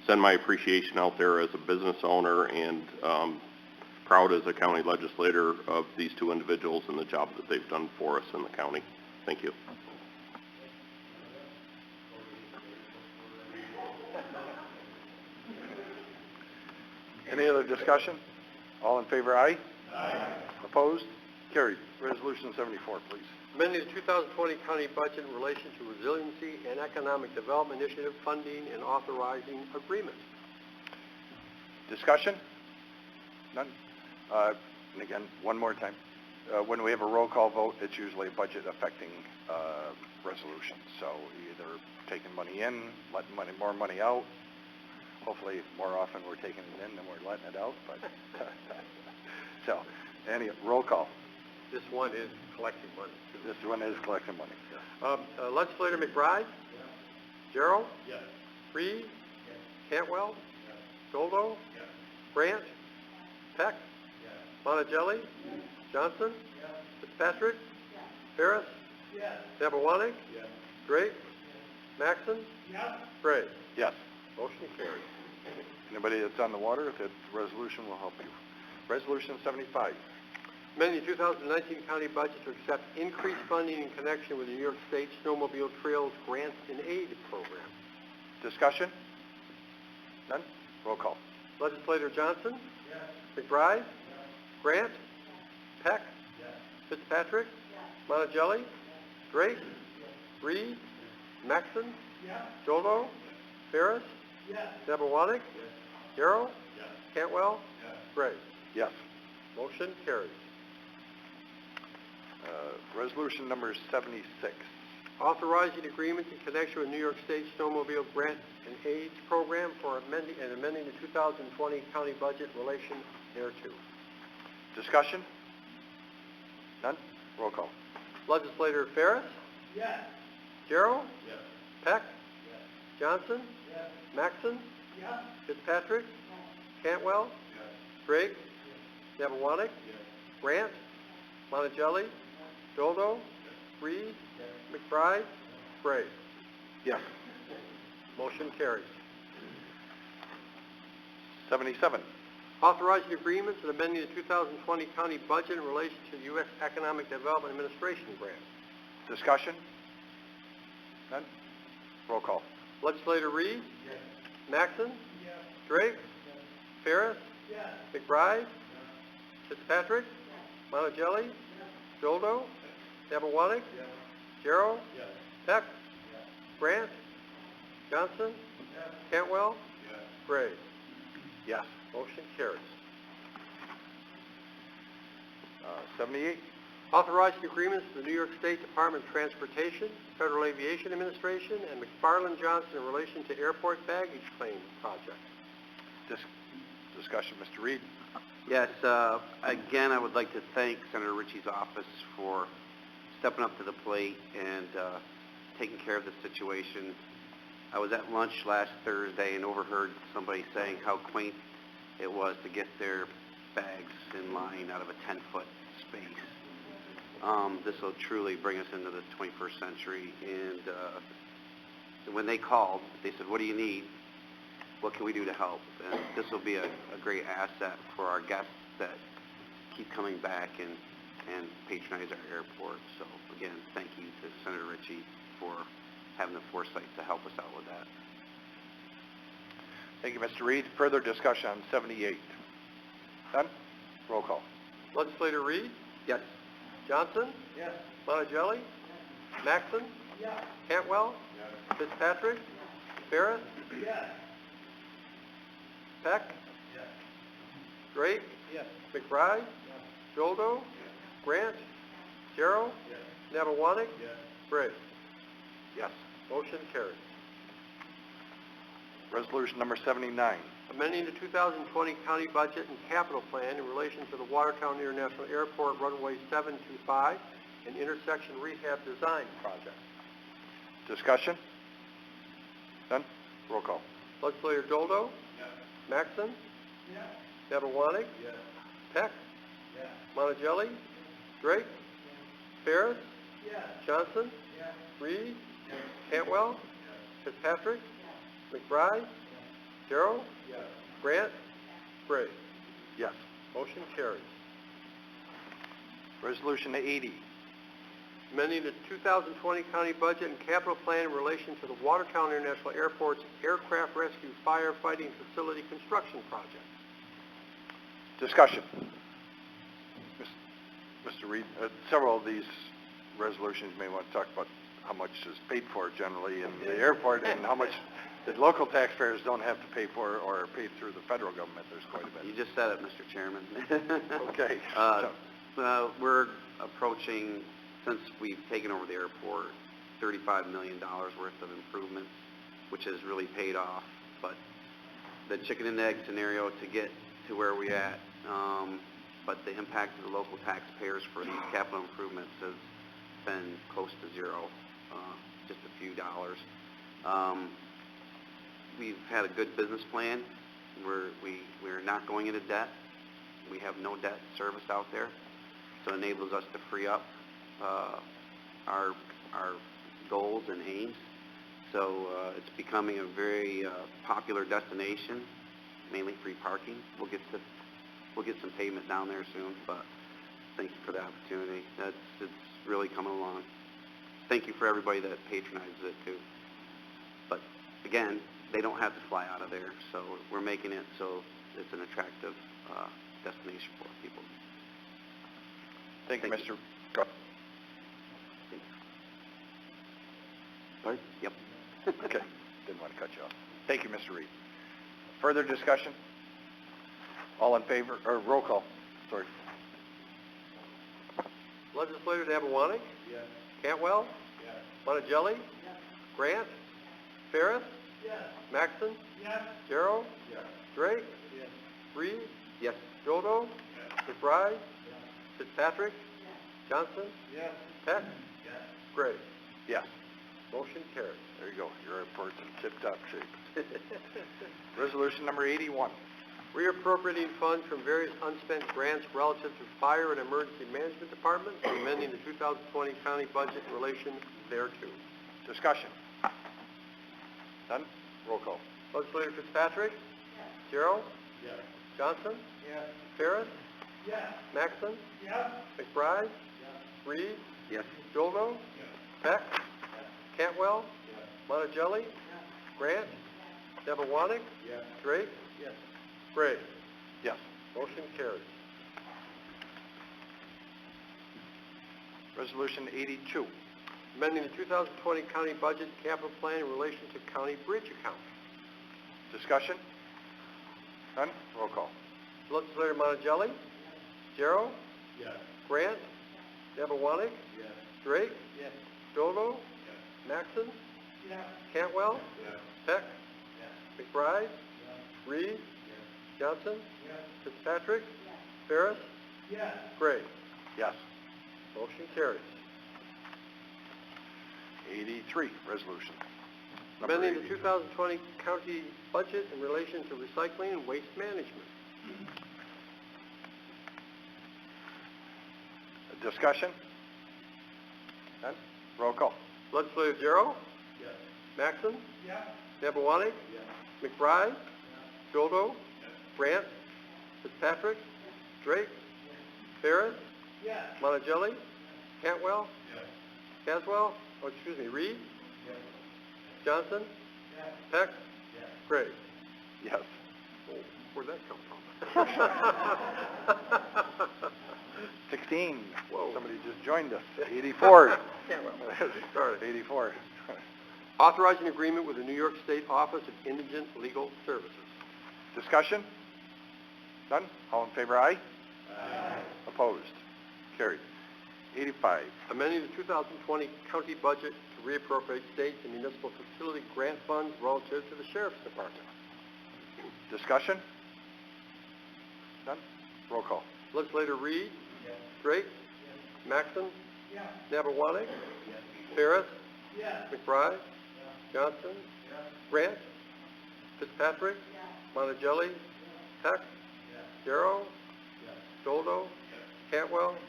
D: send my appreciation out there as a business owner, and proud as a county legislator of these 2 individuals and the job that they've done for us in the county. Thank you.
A: Any other discussion? All in favor, aye? Aye. Opposed? Carried. Resolution 74, please.
B: Amending the 2020 county budget in relation to resiliency and economic development initiative funding and authorizing agreement.
A: Discussion? None? And again, one more time. When we have a roll call vote, it's usually a budget affecting resolution. So either taking money in, letting more money out. Hopefully more often we're taking it in than we're letting it out. But so, any roll call.
B: This one is collecting money.
A: This one is collecting money.
B: Legislator McBride? Yes. Jarrow? Yes. Reed? Yes. Cantwell? Yes. Doldo? Yes. Grant? Peck? Yes. Monticelli? Yes. Johnson? Yes. Fitzpatrick? Yes. Ferris? Yes. Nebewanik? Yes. Drake? Yes. Maxon? Yes. Gray?
A: Yes.
B: Motion carries.
A: Anybody that's on the water, that resolution will help you. Resolution 75.
B: Amending the 2019 county budget to accept increased funding in connection with the New York State Snowmobile Trails Grant and Aid Program.
A: Discussion? None? Roll call.
B: Legislator Johnson?
E: Yes.
B: McBride? Yes. Grant? Yes. Peck?
E: Yes.
B: Fitzpatrick? Yes. Monticelli? Yes. Drake? Yes. Reed? Yes. Maxon?
E: Yes.
B: Jodo? Yes. Ferris?
E: Yes.
B: Nebewanik?
E: Yes.
B: Darrow?
E: Yes.
B: Cantwell?
E: Yes.
B: Gray?
A: Yes.
B: Motion carries.
A: Resolution number 76.
B: Authorizing agreement in connection with New York State Snowmobile Grant and Aid Program for amending the 2020 county budget in relation thereto.
A: Discussion? None? Roll call.
B: Legislator Ferris?
G: Yes.
B: Jerem?
A: Yes.
B: Peck? Johnson?
G: Yes.
B: Maxon?
G: Yes.
B: Fitzpatrick? Cantwell? Drake? Nevawanik? Grant? Monticelli? Doldo? Reed? McBride? Gray?
A: Yes.
B: Motion carries.
A: 77.
B: Authorizing agreements and amending the 2020 county budget in relation to the U.S. Economic Development Administration grant.
A: Discussion? None? Roll call.
B: Legislator Reed? Maxon?
G: Yes.
B: Drake? Ferris?
G: Yes.
B: McBride? Fitzpatrick? Monticelli? Doldo? Nevawanik? Jerem? Peck? Grant? Johnson? Cantwell? Gray?
A: Yes.
B: Motion carries.
A: 78.
B: Authorizing agreements to the New York State Department of Transportation, Federal Aviation Administration, and McFarland Johnson in relation to airport baggage claim project.
A: Discussion, Mr. Reed.
M: Yes, again, I would like to thank Senator Ritchie's office for stepping up to the plate and taking care of the situation. I was at lunch last Thursday and overheard somebody saying how quaint it was to get their bags in line out of a 10-foot space. This will truly bring us into the 21st century. And when they called, they said, "What do you need? What can we do to help?" And this will be a great asset for our guests that keep coming back and patronize our airport. So again, thank you to Senator Ritchie for having the foresight to help us out with that.
A: Thank you, Mr. Reed. Further discussion on 78. None? Roll call.
B: Legislator Reed?
M: Yes.
B: Johnson?
G: Yes.
B: Monticelli? Maxon?
G: Yes.
B: Cantwell? Fitzpatrick? Ferris?
G: Yes.
B: Peck? Drake? McBride? Doldo? Grant? Jerem? Nevawanik? Gray?
A: Yes.
B: Motion carries.
A: Resolution number 79.
B: Amending the 2020 county budget and capital plan in relation to the Watertown International Airport runway 725 and intersection rehab design project.
A: Discussion? None? Roll call.
B: Legislator Doldo? Maxon? Nevawanik? Peck? Monticelli? Drake? Ferris? Johnson? Reed? Cantwell? Fitzpatrick? McBride? Jerem? Grant? Gray?
A: Yes.
B: Motion carries.
A: Resolution 80.
B: Amending the 2020 county budget and capital plan in relation to the Watertown International Airport's aircraft rescue firefighting facility construction project.
A: Discussion. Mr. Reed, several of these resolutions you may want to talk about how much is paid for generally in the airport and how much the local taxpayers don't have to pay for or are paid through the federal government. There's quite a bit.
M: You just said it, Mr. Chairman.
A: Okay.
M: We're approaching, since we've taken over the airport, $35 million worth of improvements, which has really paid off. But the chicken and egg scenario to get to where we're at, but the impact of the local taxpayers for these capital improvements has been close to zero, just a few dollars. We've had a good business plan. We're not going into debt. We have no debt service out there, so it enables us to free up our goals and aims. So it's becoming a very popular destination, mainly free parking. We'll get some pavement down there soon, but thank you for the opportunity. It's really coming along. Thank you for everybody that patronizes it too. But again, they don't have to fly out of there, so we're making it so it's an attractive destination for people.
A: Thank you, Mr.
M: Sorry? Yep.
A: Okay. Didn't want to cut you off. Thank you, Mr. Reed. Further discussion? All in favor, or roll call, sorry.
B: Legislator Nabawanek? Yes. Cantwell? Yes. Monticelli? Yes. Grant? Ferris? Yes. Maxon? Yes. Darrow? Yes. Drake? Yes. Reed?
M: Yes.
B: Jodo? Yes. McBride? Yes. Fitzpatrick? Yes. Johnson? Yes. Peck? Yes. Gray?
A: Yes.
B: Motion carries.
A: There you go. Your report's in tip-top shape. Resolution number 81.
B: Reappropriating funds from various unspent grants relative to Fire and Emergency Management Department, and amending the 2020 county budget in relation thereto.
A: Discussion. None? Roll call.
B: Legislator Fitzpatrick? Yes. Darrow? Yes. Johnson? Yes. Ferris? Yes. Maxon? Yes. McBride? Yes. Reed?
M: Yes.
B: Jodo? Yes. Peck? Yes. Cantwell? Yes. Monticelli? Yes. Grant? Yes. Nabawanek? Yes. Drake? Yes. Gray?
A: Yes.
B: Motion carries.
A: Resolution 82.
B: Amending the 2020 county budget capital plan in relation to county bridge account.
A: Discussion. None? Roll call.
B: Legislator Monticelli? Yes. Darrow?
E: Yes.
B: Grant? Yes. Nabawanek?
E: Yes.
B: Drake?
E: Yes.
B: Jodo?
E: Yes.
B: Maxon?
E: Yes.
B: Cantwell?
E: Yes.
B: Peck?
E: Yes.
B: McBride?
E: Yes.
B: Reed?
E: Yes.
B: Johnson?
E: Yes.
B: Fitzpatrick? Yes. Ferris?
E: Yes.
B: Gray?
A: Yes.
B: Motion carries.
A: 83. Resolution. Number
B: Amending the
A: 80.
B: 2020 county budget in relation to recycling and waste management.
A: Discussion. None? Roll call.
B: Legislator Darrow?
E: Yes.
B: Maxon?
E: Yes.
B: Nabawanek?
E: Yes.
B: McBride?
E: Yes.
B: Jodo?
E: Yes.
B: Grant? Fitzpatrick? Drake? Ferris?
E: Yes.
B: Monticelli? Cantwell?
E: Yes.
B: Caswell? Reed?
E: Yes.
B: Johnson?
E: Yes.
B: Peck?
E: Yes.
B: Gray?
A: Yes.
B: Oh, where'd that come from?
A: 16.
B: Whoa.
A: Somebody just joined us. 84.
B: Sorry.
A: 84.
B: Authorizing agreement with the New York State Office of Indigent Legal Services.
A: Discussion. None? All in favor, aye?
E: Aye.
A: Opposed? Carried. 85.
B: Amending the 2020 county budget to reappropriate state and municipal facility grant funds relative to the Sheriff's Department.
A: Discussion. None? Roll call.
B: Legislator Reed?
E: Yes.
B: Drake?
E: Yes.
B: Maxon?
E: Yes.
B: Nabawanek?
E: Yes.
B: Ferris?
E: Yes.
B: McBride?
E: Yes.
B: Johnson?
E: Yes.
B: Grant? Fitzpatrick?
E: Yes.
B: Monticelli? Peck?
E: Yes.
B: Darrow?
E: Yes.
B: Doldo?
E: Yes.
B: Cantwell?
E: Yes.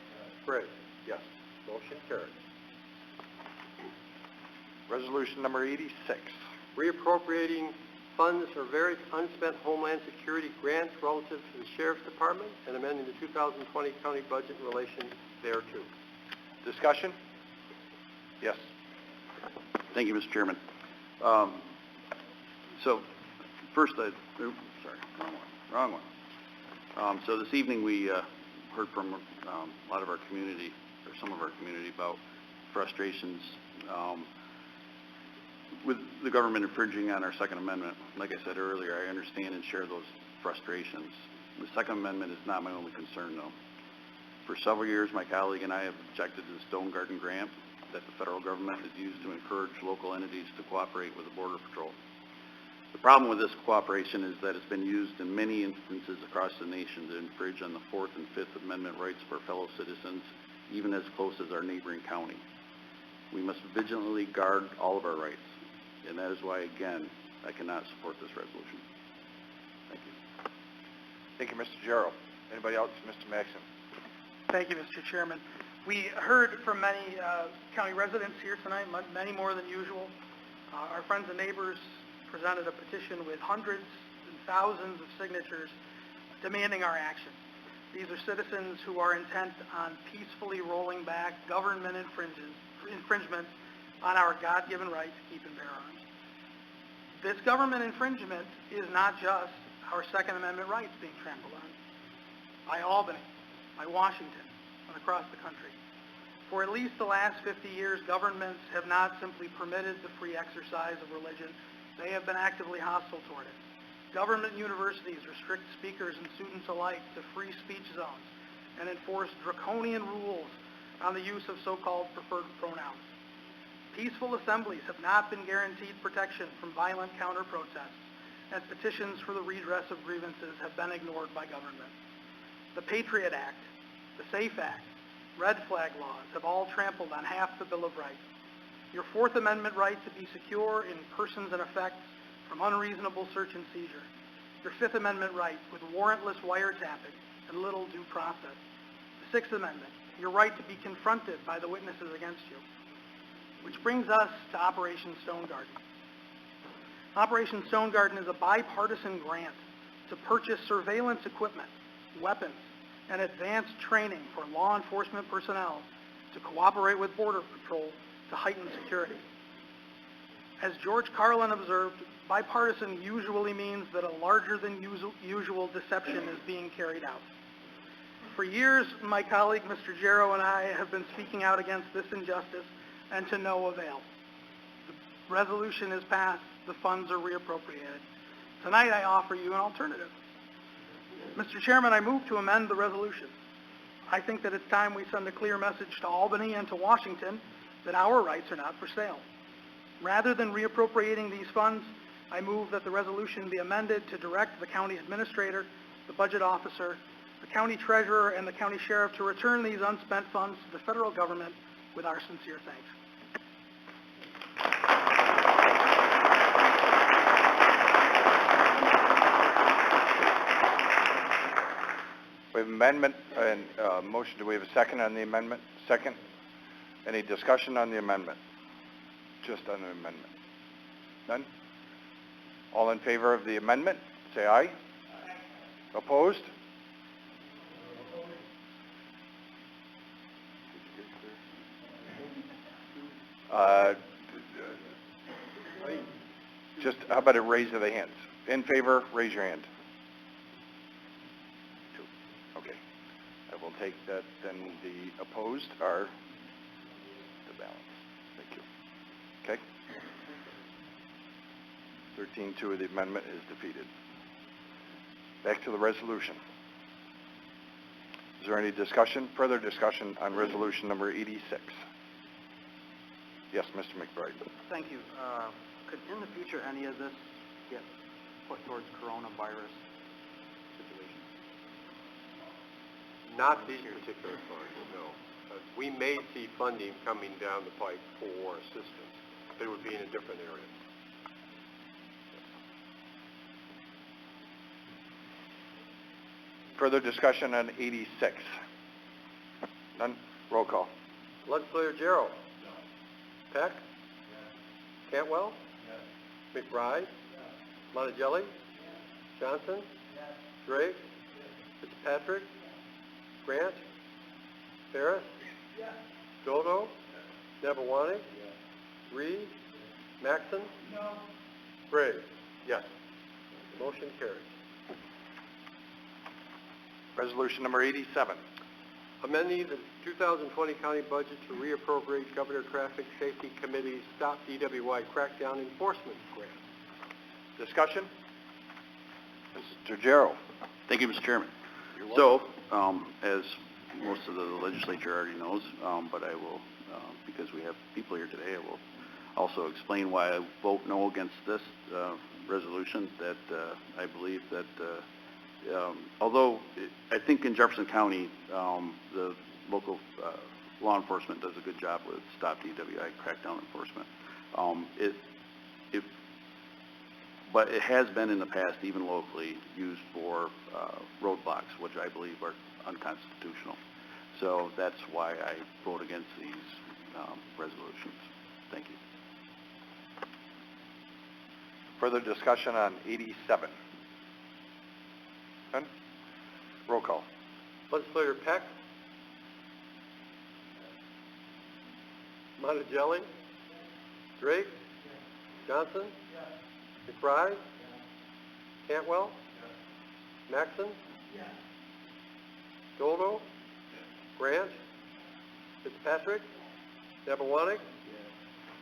B: Gray?
A: Yes.
B: Motion carries.
A: Resolution number 86.
B: Reappropriating funds for various unspent Homeland Security grants relative to the Sheriff's Department and amending the 2020 county budget in relation thereto.
A: Discussion? Yes.
I: Thank you, Mr. Chairman. So, first, wrong one. So this evening we heard from a lot of our community, or some of our community, about frustrations with the government infringing on our Second Amendment. Like I said earlier, I understand and share those frustrations. The Second Amendment is not my only concern, though. For several years, my colleague and I have objected to the Stone Garden grant that the federal government has used to encourage local entities to cooperate with the Border Patrol. The problem with this cooperation is that it's been used in many instances across the nation to infringe on the Fourth and Fifth Amendment rights of our fellow citizens, even as close as our neighboring county. We must vigilantly guard all of our rights, and that is why, again, I cannot support this resolution. Thank you.
A: Thank you, Mr. Jarrell. Anybody else? Mr. Maxon.
H: Thank you, Mr. Chairman. We heard from many county residents here tonight, many more than usual. Our friends and neighbors presented a petition with hundreds and thousands of signatures demanding our action. These are citizens who are intent on peacefully rolling back government infringement on our God-given right to keep and bear arms. This government infringement is not just our Second Amendment rights being trampled on by Albany, by Washington, and across the country. For at least the last 50 years, governments have not simply permitted the free exercise of religion, they have been actively hostile toward it. Government universities restrict speakers and students alike to free speech zones and enforce draconian rules on the use of so-called preferred pronouns. Peaceful assemblies have not been guaranteed protection from violent counter-protests, and petitions for the redress of grievances have been ignored by government. The Patriot Act, the SAFE Act, red flag laws have all trampled on half the Bill of Rights. Your Fourth Amendment right to be secure in persons and effects from unreasonable search and seizure. Your Fifth Amendment right with warrantless wiretapping and little due process. The Sixth Amendment, your right to be confronted by the witnesses against you. Which brings us to Operation Stone Garden. Operation Stone Garden is a bipartisan grant to purchase surveillance equipment, weapons, and advanced training for law enforcement personnel to cooperate with Border Patrol to heighten security. As George Carlin observed, bipartisan usually means that a larger than usual deception is being carried out. For years, my colleague Mr. Jarrow and I have been speaking out against this injustice, and to no avail. The resolution is passed, the funds are reappropriated. Tonight I offer you an alternative. Mr. Chairman, I move to amend the resolution. I think that it's time we send a clear message to Albany and to Washington that our rights are not for sale. Rather than reappropriating these funds, I move that the resolution be amended to direct the county administrator, the budget officer, the county treasurer, and the county sheriff to return these unspent funds to the federal government with our sincere thanks.
A: We have amendment and motion. Do we have a second on the amendment? Second. Any discussion on the amendment? Just on the amendment. None? All in favor of the amendment, say aye. Aye. Opposed? Just, how about a raise of the hands? In favor, raise your hand. Two. Okay. I will take that, then the opposed are the balance. Thank you. Okay? 13-2 of the amendment is defeated. Back to the resolution. Is there any discussion, further discussion on resolution number 86? Yes, Mr. McBride.
N: Thank you. Could in the future any of this get put towards coronavirus situation?
B: Not these particular funds, no. We may see funding coming down the pipe for assistance, but it would be in a different area.
A: Further discussion on 86? None? Roll call.
B: Legislator Jarrow. No. Peck. Yes. Cantwell. Yes. McBride. Yes. Monticelli. Yes. Johnson. Yes. Drake. Yes. Fitzpatrick. Yes. Grant. Yes. Ferris. Yes. Dodo. Yes. Nevawanik. Yes. Reed. Yes. Maxon. No. Gray. Yes. Motion carries.
A: Resolution number 87.
B: Amending the 2020 county budget to reappropriate Governor Traffic Safety Committee's Stop DWI Crackdown Enforcement Grant.
A: Discussion? Mr. Jarrow.
I: Thank you, Mr. Chairman.
A: You're welcome.
I: So, as most of the legislature already knows, but I will, because we have people here today, I will also explain why I vote no against this resolution, that I believe that although I think in Jefferson County, the local law enforcement does a good job with Stop DWI crackdown enforcement. But it has been in the past, even locally, used for roadblocks, which I believe are unconstitutional. So that's why I vote against these resolutions. Thank you.
A: Further discussion on 87? None? Roll call.
B: Legislator Peck. Monticelli. Drake. Johnson. McBride. Cantwell. Maxon. Doldo. Grant. Fitzpatrick. Nevawanik.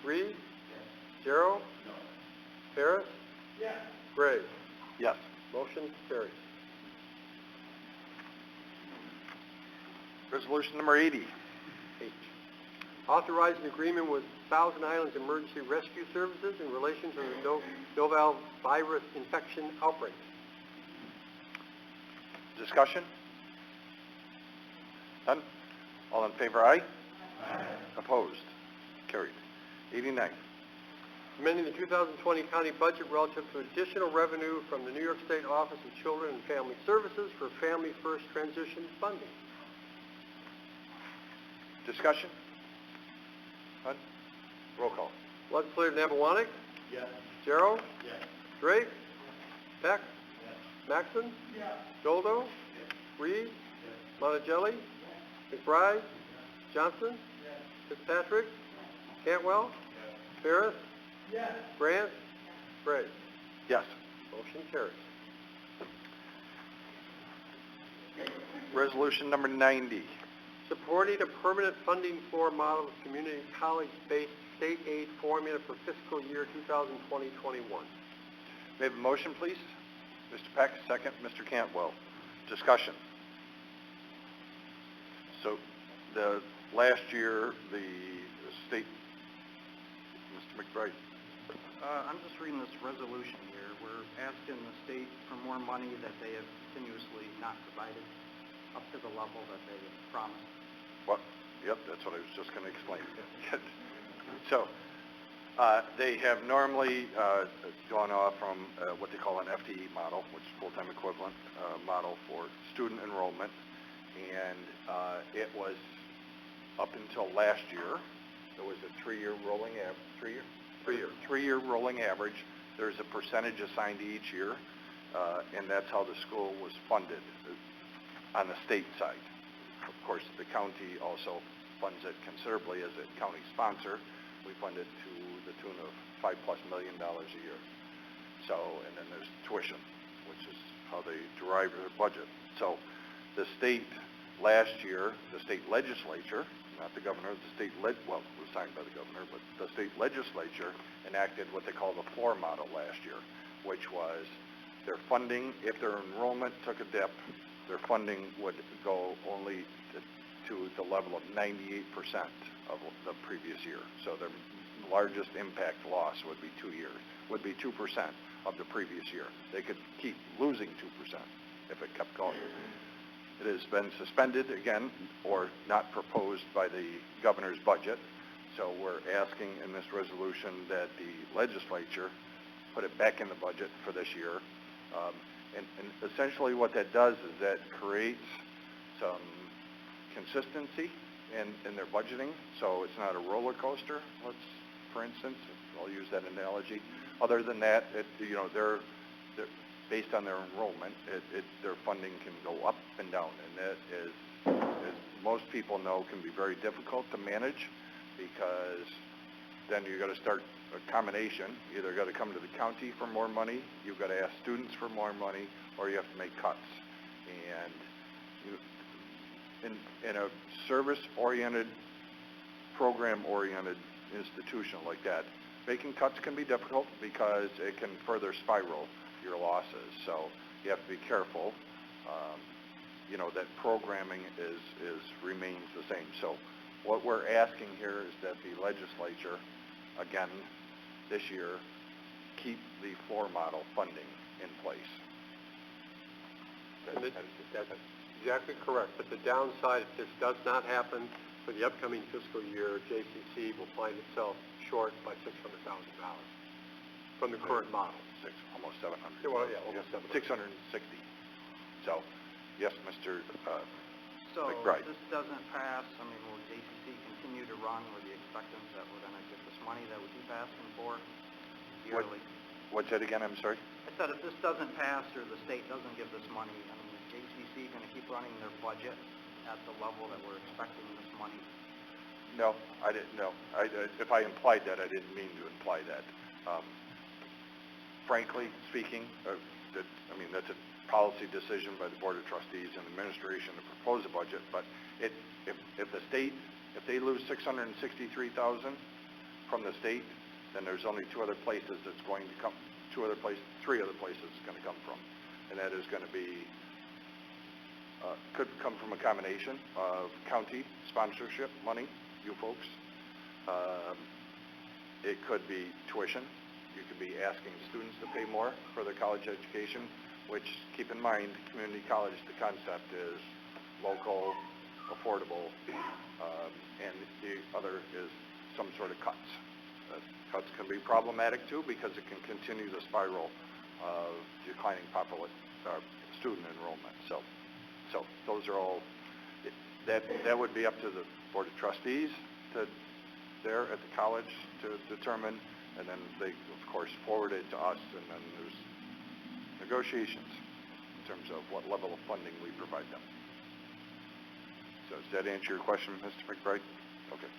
B: Reed. Jarrow. Ferris. Gray.
A: Yes.
B: Motion carries.
A: Resolution number 80.
B: Authorize an agreement with Thousand Islands Emergency Rescue Services in relation to the novel virus infection outbreak.
A: Discussion? None? All in favor, aye? Opposed? Carried. 89.
B: Amending the 2020 county budget relative to additional revenue from the New York State Office of Children and Family Services for Family First Transition Funding.
A: Discussion? None? Roll call.
B: Legislator Nabawanek?
A: Yes.
B: Jerro?
A: Yes.
B: Drake? Peck? Maxon? Doldo? Reed? Monticelli? McBride? Johnson? Fitzpatrick? Cantwell? Ferris? Grant? Gray?
A: Yes.
B: Motion carries.
A: Resolution number 90.
B: Supporting a permanent funding floor model of community college-based state aid formula for fiscal year 2020-21.
A: May I have a motion, please? Mr. Peck, second. Mr. Cantwell. Discussion. So, the last year, the state, Mr. McBride.
N: I'm just reading this resolution here. We're asking the state for more money that they have continuously not provided up to the level that they promised.
A: Well, yep, that's what I was just going to explain. So, they have normally gone off from what they call an FTE model, which is full-time equivalent model for student enrollment, and it was up until last year. It was a three-year rolling average. There's a percentage assigned to each year, and that's how the school was funded on the state side. Of course, the county also funds it considerably as a county sponsor. We fund it to the tune of $5+ million a year. So, and then there's tuition, which is how they derive their budget. So, the state last year, the state legislature, not the governor, the state it was signed by the governor, but the state legislature enacted what they call the floor model last year, which was their funding, if their enrollment took a dip, their funding would go only to the level of 98% of the previous year. So the largest impact loss would be 2 2% of the previous year. They could keep losing 2% if it kept going. It has been suspended again, or not proposed by the governor's budget. So we're asking in this resolution that the legislature put it back in the budget for this year. And essentially what that does is that creates some consistency in their budgeting. So it's not a roller coaster, for instance. I'll use that analogy. Other than that, they're based on their enrollment, their funding can go up and down, and that is, as most people know, can be very difficult to manage, because then you've got to start a combination. You either got to come to the county for more money, you've got to ask students for more money, or you have to make cuts. And in a service-oriented, program-oriented institution like that, making cuts can be difficult because it can further spiral your losses. So you have to be careful, that programming remains the same. So what we're asking here is that the legislature, again, this year, keep the floor model funding in place.
B: And that's exactly correct. But the downside, if this does not happen for the upcoming fiscal year, JCC will find itself short by $600,000 from the current model.
A: Almost 700.
B: Well, yeah, almost 700.
A: 660. So, yes, Mr.
N: So
A: McBride.
N: if this doesn't pass, will JCC continue to run with the expectance that we're going to get this money that we keep asking for yearly?
A: What's that again? I'm sorry?
N: I said if this doesn't pass or the state doesn't give this money, is JCC going to keep running their budget at the level that we're expecting this money?
A: No, I didn't know. If I implied that, I didn't mean to imply that. Frankly speaking, that's a policy decision by the Board of Trustees and administration to propose a budget, but if they lose $663,000 from the state, then there's only three other places it's going to come from. And that is going to be, could come from a combination of county sponsorship money, you folks, It could be tuition. You could be asking students to pay more for their college education, which, keep in mind, community college, the concept is local, affordable, and the other is some sort of cuts. Cuts can be problematic too because it can continue the spiral of declining student enrollment. So those are all, that would be up to the Board of Trustees there at the college to determine, and then they, of course, forward it to us, and then there's negotiations in terms of what level of funding we provide them. So does that answer your question, Mr. McBride? Okay.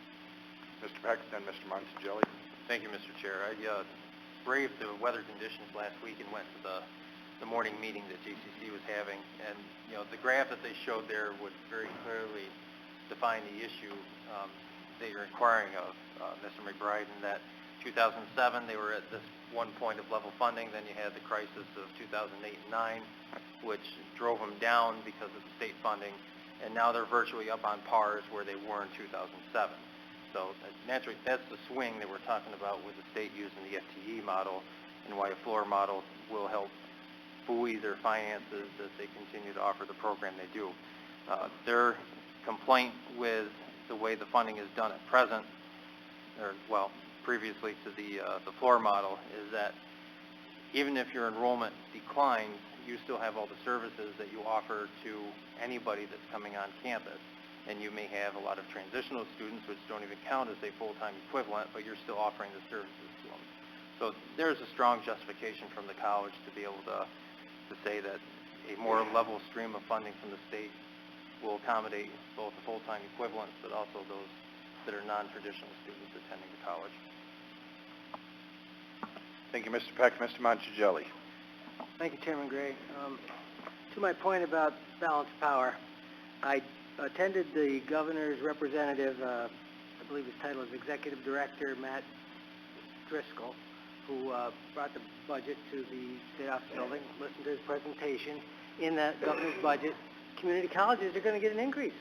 A: Mr. Peck, then Mr. Monticelli.
O: Thank you, Mr. Chair. I braved the weather conditions last week and went to the morning meeting that JCC was having, and the graph that they showed there would very clearly define the issue that you're inquiring of, Mr. McBride, in that 2007 they were at this one point of level funding, then you had the crisis of 2008 and 9, which drove them down because of the state funding, and now they're virtually up on pars where they were in 2007. So naturally, that's the swing that we're talking about with the state using the FTE model, and why a floor model will help buoy their finances as they continue to offer the program they do. Their complaint with the way the funding is done at present, or well, previously to the floor model, is that even if your enrollment declines, you still have all the services that you offer to anybody that's coming on campus. And you may have a lot of transitional students, which don't even count as a full-time equivalent, but you're still offering the services to them. So there's a strong justification from the college to be able to say that a more level stream of funding from the state will accommodate both the full-time equivalents, but also those that are non-traditional students attending the college.
A: Thank you, Mr. Peck. Mr. Monticelli.
J: Thank you, Chairman Gray. To my point about balance of power, I attended the governor's representative, I believe his title is Executive Director, Matt Driscoll, who brought the budget to the State Office building, listened to his presentation. In that governor's budget, community colleges are going to get an increase.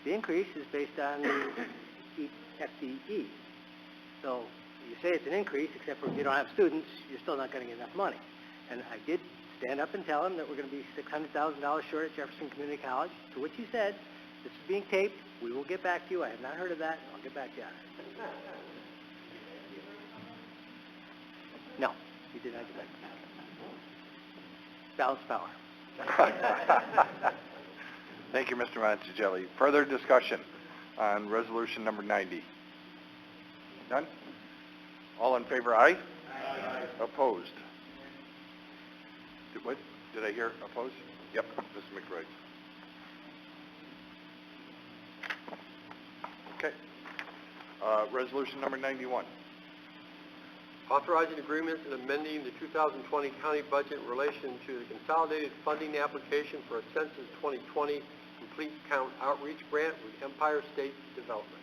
J: The increase is based on the FTE. So you say it's an increase, except for if you don't have students, you're still not going to get enough money. And I did stand up and tell him that we're going to be $600,000 short at Jefferson Community College, to which he said, this is being taped, we will get back to you. I have not heard of that, I'll get back to you on it. No, he did not get back to me. Balance power.
A: Thank you, Mr. Monticelli. Further discussion on resolution number 90? None? All in favor, aye? Aye. Opposed? What? Did I hear opposed? Yep, Mr. McBride. Okay. Resolution number 91.
B: Authorizing agreements and amending the 2020 county budget in relation to the consolidated funding application for a Census 2020 Complete Count Outreach Grant with Empire State Development.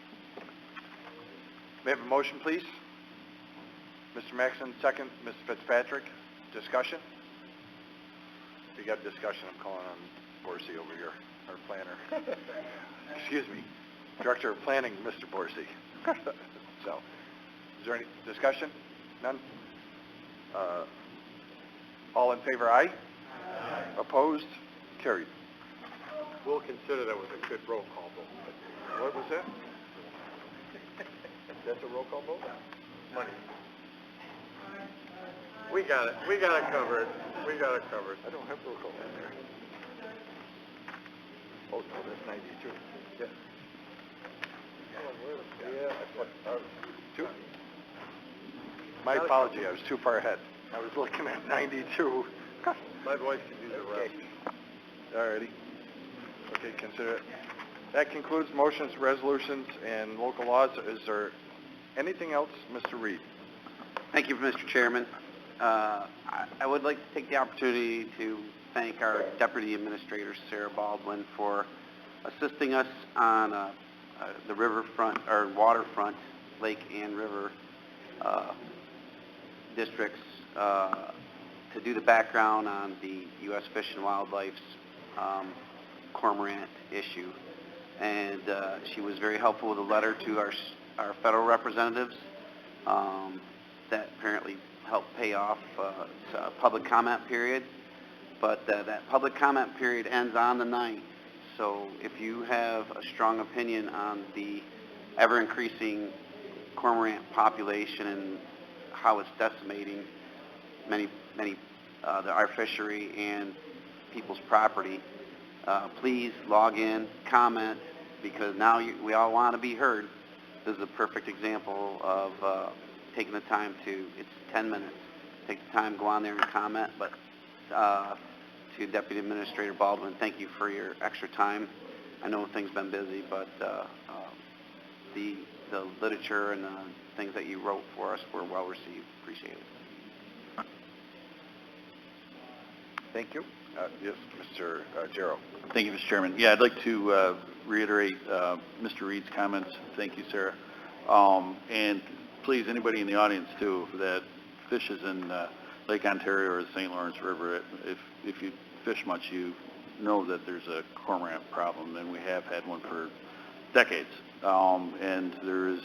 A: May I have a motion, please? Mr. Maxon, second. Mr. Fitzpatrick, discussion? If you got discussion, I'm calling on Borsey over here, our planner. Excuse me, Director of Planning, Mr. Borsey. So, is there any discussion? None? All in favor, aye? Aye. Opposed? Carried.
B: We'll consider that was a good roll call vote.
A: What was that? That's a roll call vote?
B: Money. We got it. We got it covered. We got it covered.
A: I don't have roll call in there. Oh, no, that's 92. Yeah. Yeah, I put, two. My apology, I was too far ahead. I was looking at 92.
B: My voice can do the rest.
A: All righty. Okay, consider it. That concludes motions, resolutions, and local laws. Is there anything else, Mr. Reed?
M: Thank you, Mr. Chairman. I would like to take the opportunity to thank our Deputy Administrator, Sarah Baldwin, for assisting us on the riverfront, or waterfront, lake and river districts to do the background on the U.S. Fish and Wildlife's cormorant issue. And she was very helpful with a letter to our our federal representatives that apparently helped pay off a public comment period. But that public comment period ends on the 9th. So if you have a strong opinion on the ever-increasing cormorant population and how it's decimating our fishery and people's property, please log in, comment, because now we all want to be heard. This is a perfect example of taking the time to, it's 10 minutes, take the time, go on there and comment. But to Deputy Administrator Baldwin, thank you for your extra time. I know things been busy, but the literature and the things that you wrote for us were well received. Appreciate it.
A: Thank you. Yes, Mr. Jarrow.
I: Thank you, Mr. Chairman. Yeah, I'd like to reiterate Mr. Reed's comments. Thank you, Sarah. And please, anybody in the audience, too, that fishes in Lake Ontario or the St. Lawrence River, if you fish much, you know that there's a cormorant problem, and we have had one for decades. And there is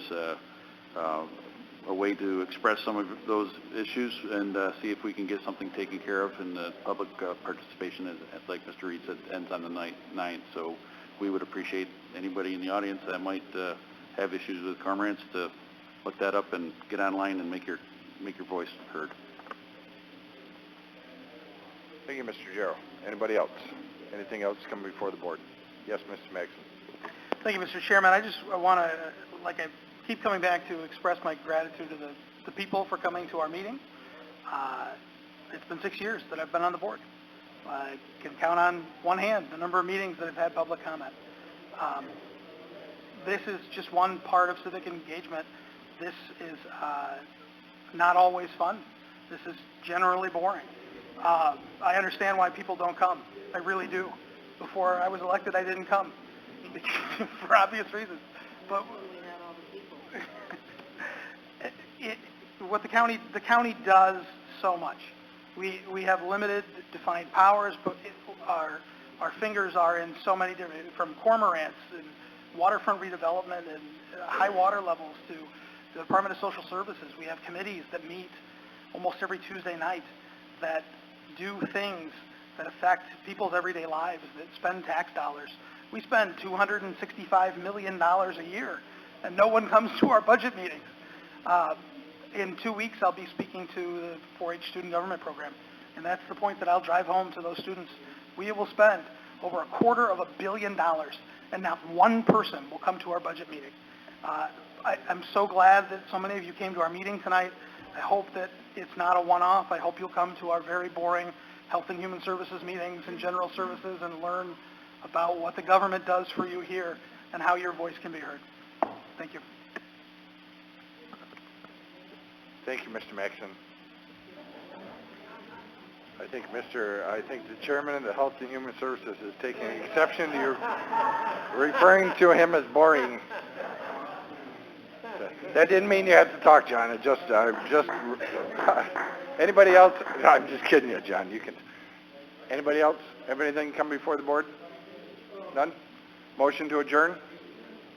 I: a way to express some of those issues and see if we can get something taken care of, and the public participation, like Mr. Reed said, ends on the 9th. So we would appreciate anybody in the audience that might have issues with cormorants to look that up and get online and make your voice heard.
A: Thank you, Mr. Jarrow. Anybody else? Anything else coming before the board? Yes, Mr. Maxson.
H: Thank you, Mr. Chairman. I want to, like I keep coming back to, express my gratitude to the people for coming to our meeting. It's been 6 years that I've been on the board. I can count on one hand the number of meetings that have had public comment. This is just one part of civic engagement. This is not always fun. This is generally boring. I understand why people don't come. I really do. Before I was elected, I didn't come for obvious reasons. But what the county does so much. We have limited defined powers, but our fingers are in so many different, from cormorants and waterfront redevelopment and high water levels to the Department of Social Services. We have committees that meet almost every Tuesday night that do things that affect people's everyday lives, that spend tax dollars. We spend $265 million a year, and no one comes to our budget meetings. In 2 weeks, I'll be speaking to the 4-H student government program, and that's the point that I'll drive home to those students. We will spend over $250 million, and not one person will come to our budget meeting. I'm so glad that so many of you came to our meeting tonight. I hope that it's not a one-off. I hope you'll come to our very boring Health and Human Services meetings and General Services and learn about what the government does for you here and how your voice can be heard. Thank you.
A: Thank you, Mr. Maxson. I think the chairman of the Health and Human Services is taking exception to your referring to him as boring. That didn't mean you had to talk, John. Anybody else? No, I'm just kidding you, John. You can. Anybody else have anything come before the board? None? Motion to adjourn?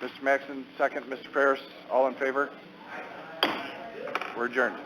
A: Mr. Maxson, second. Mr. Ferris, all in favor? We're adjourned.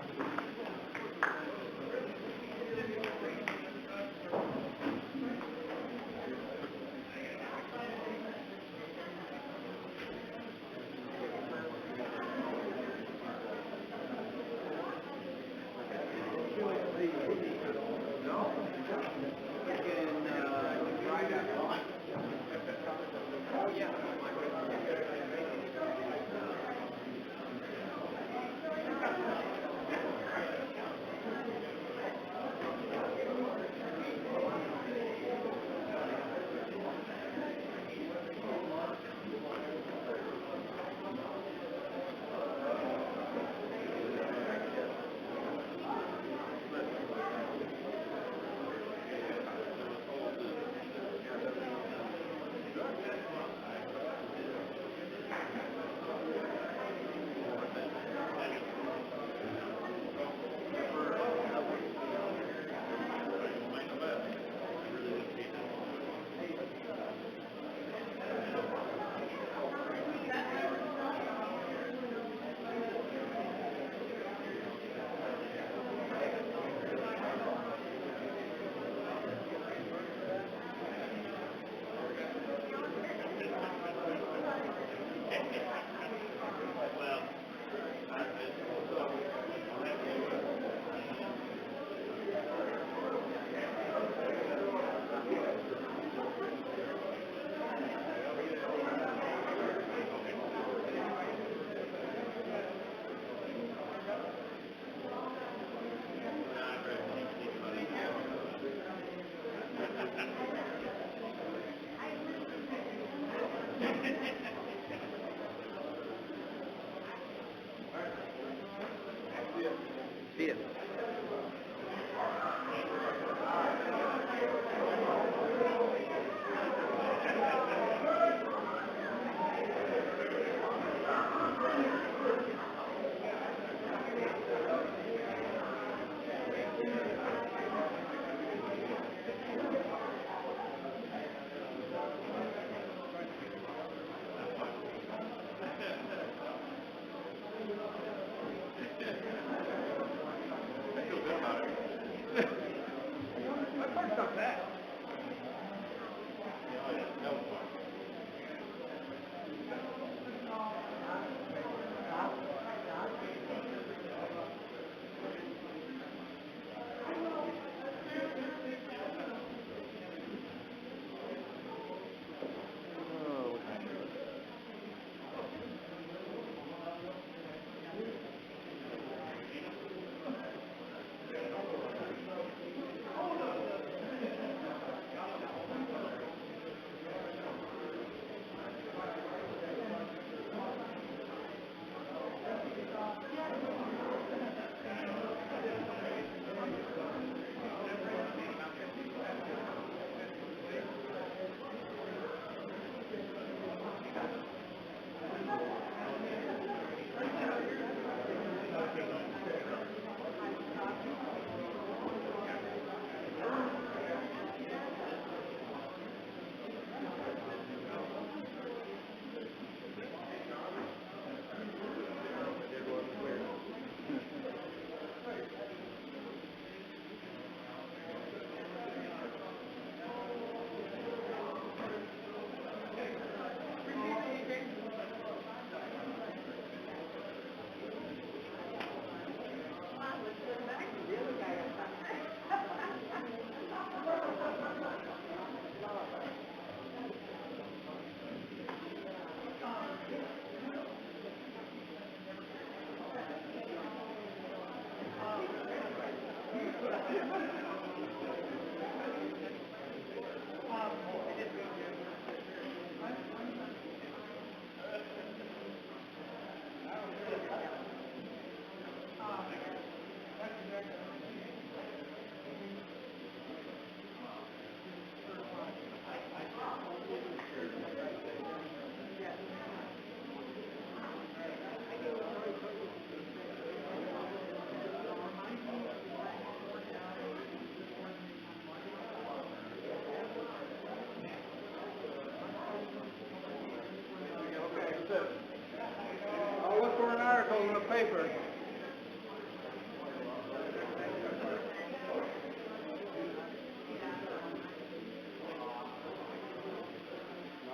G: article in the paper.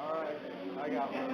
G: All right, I got one.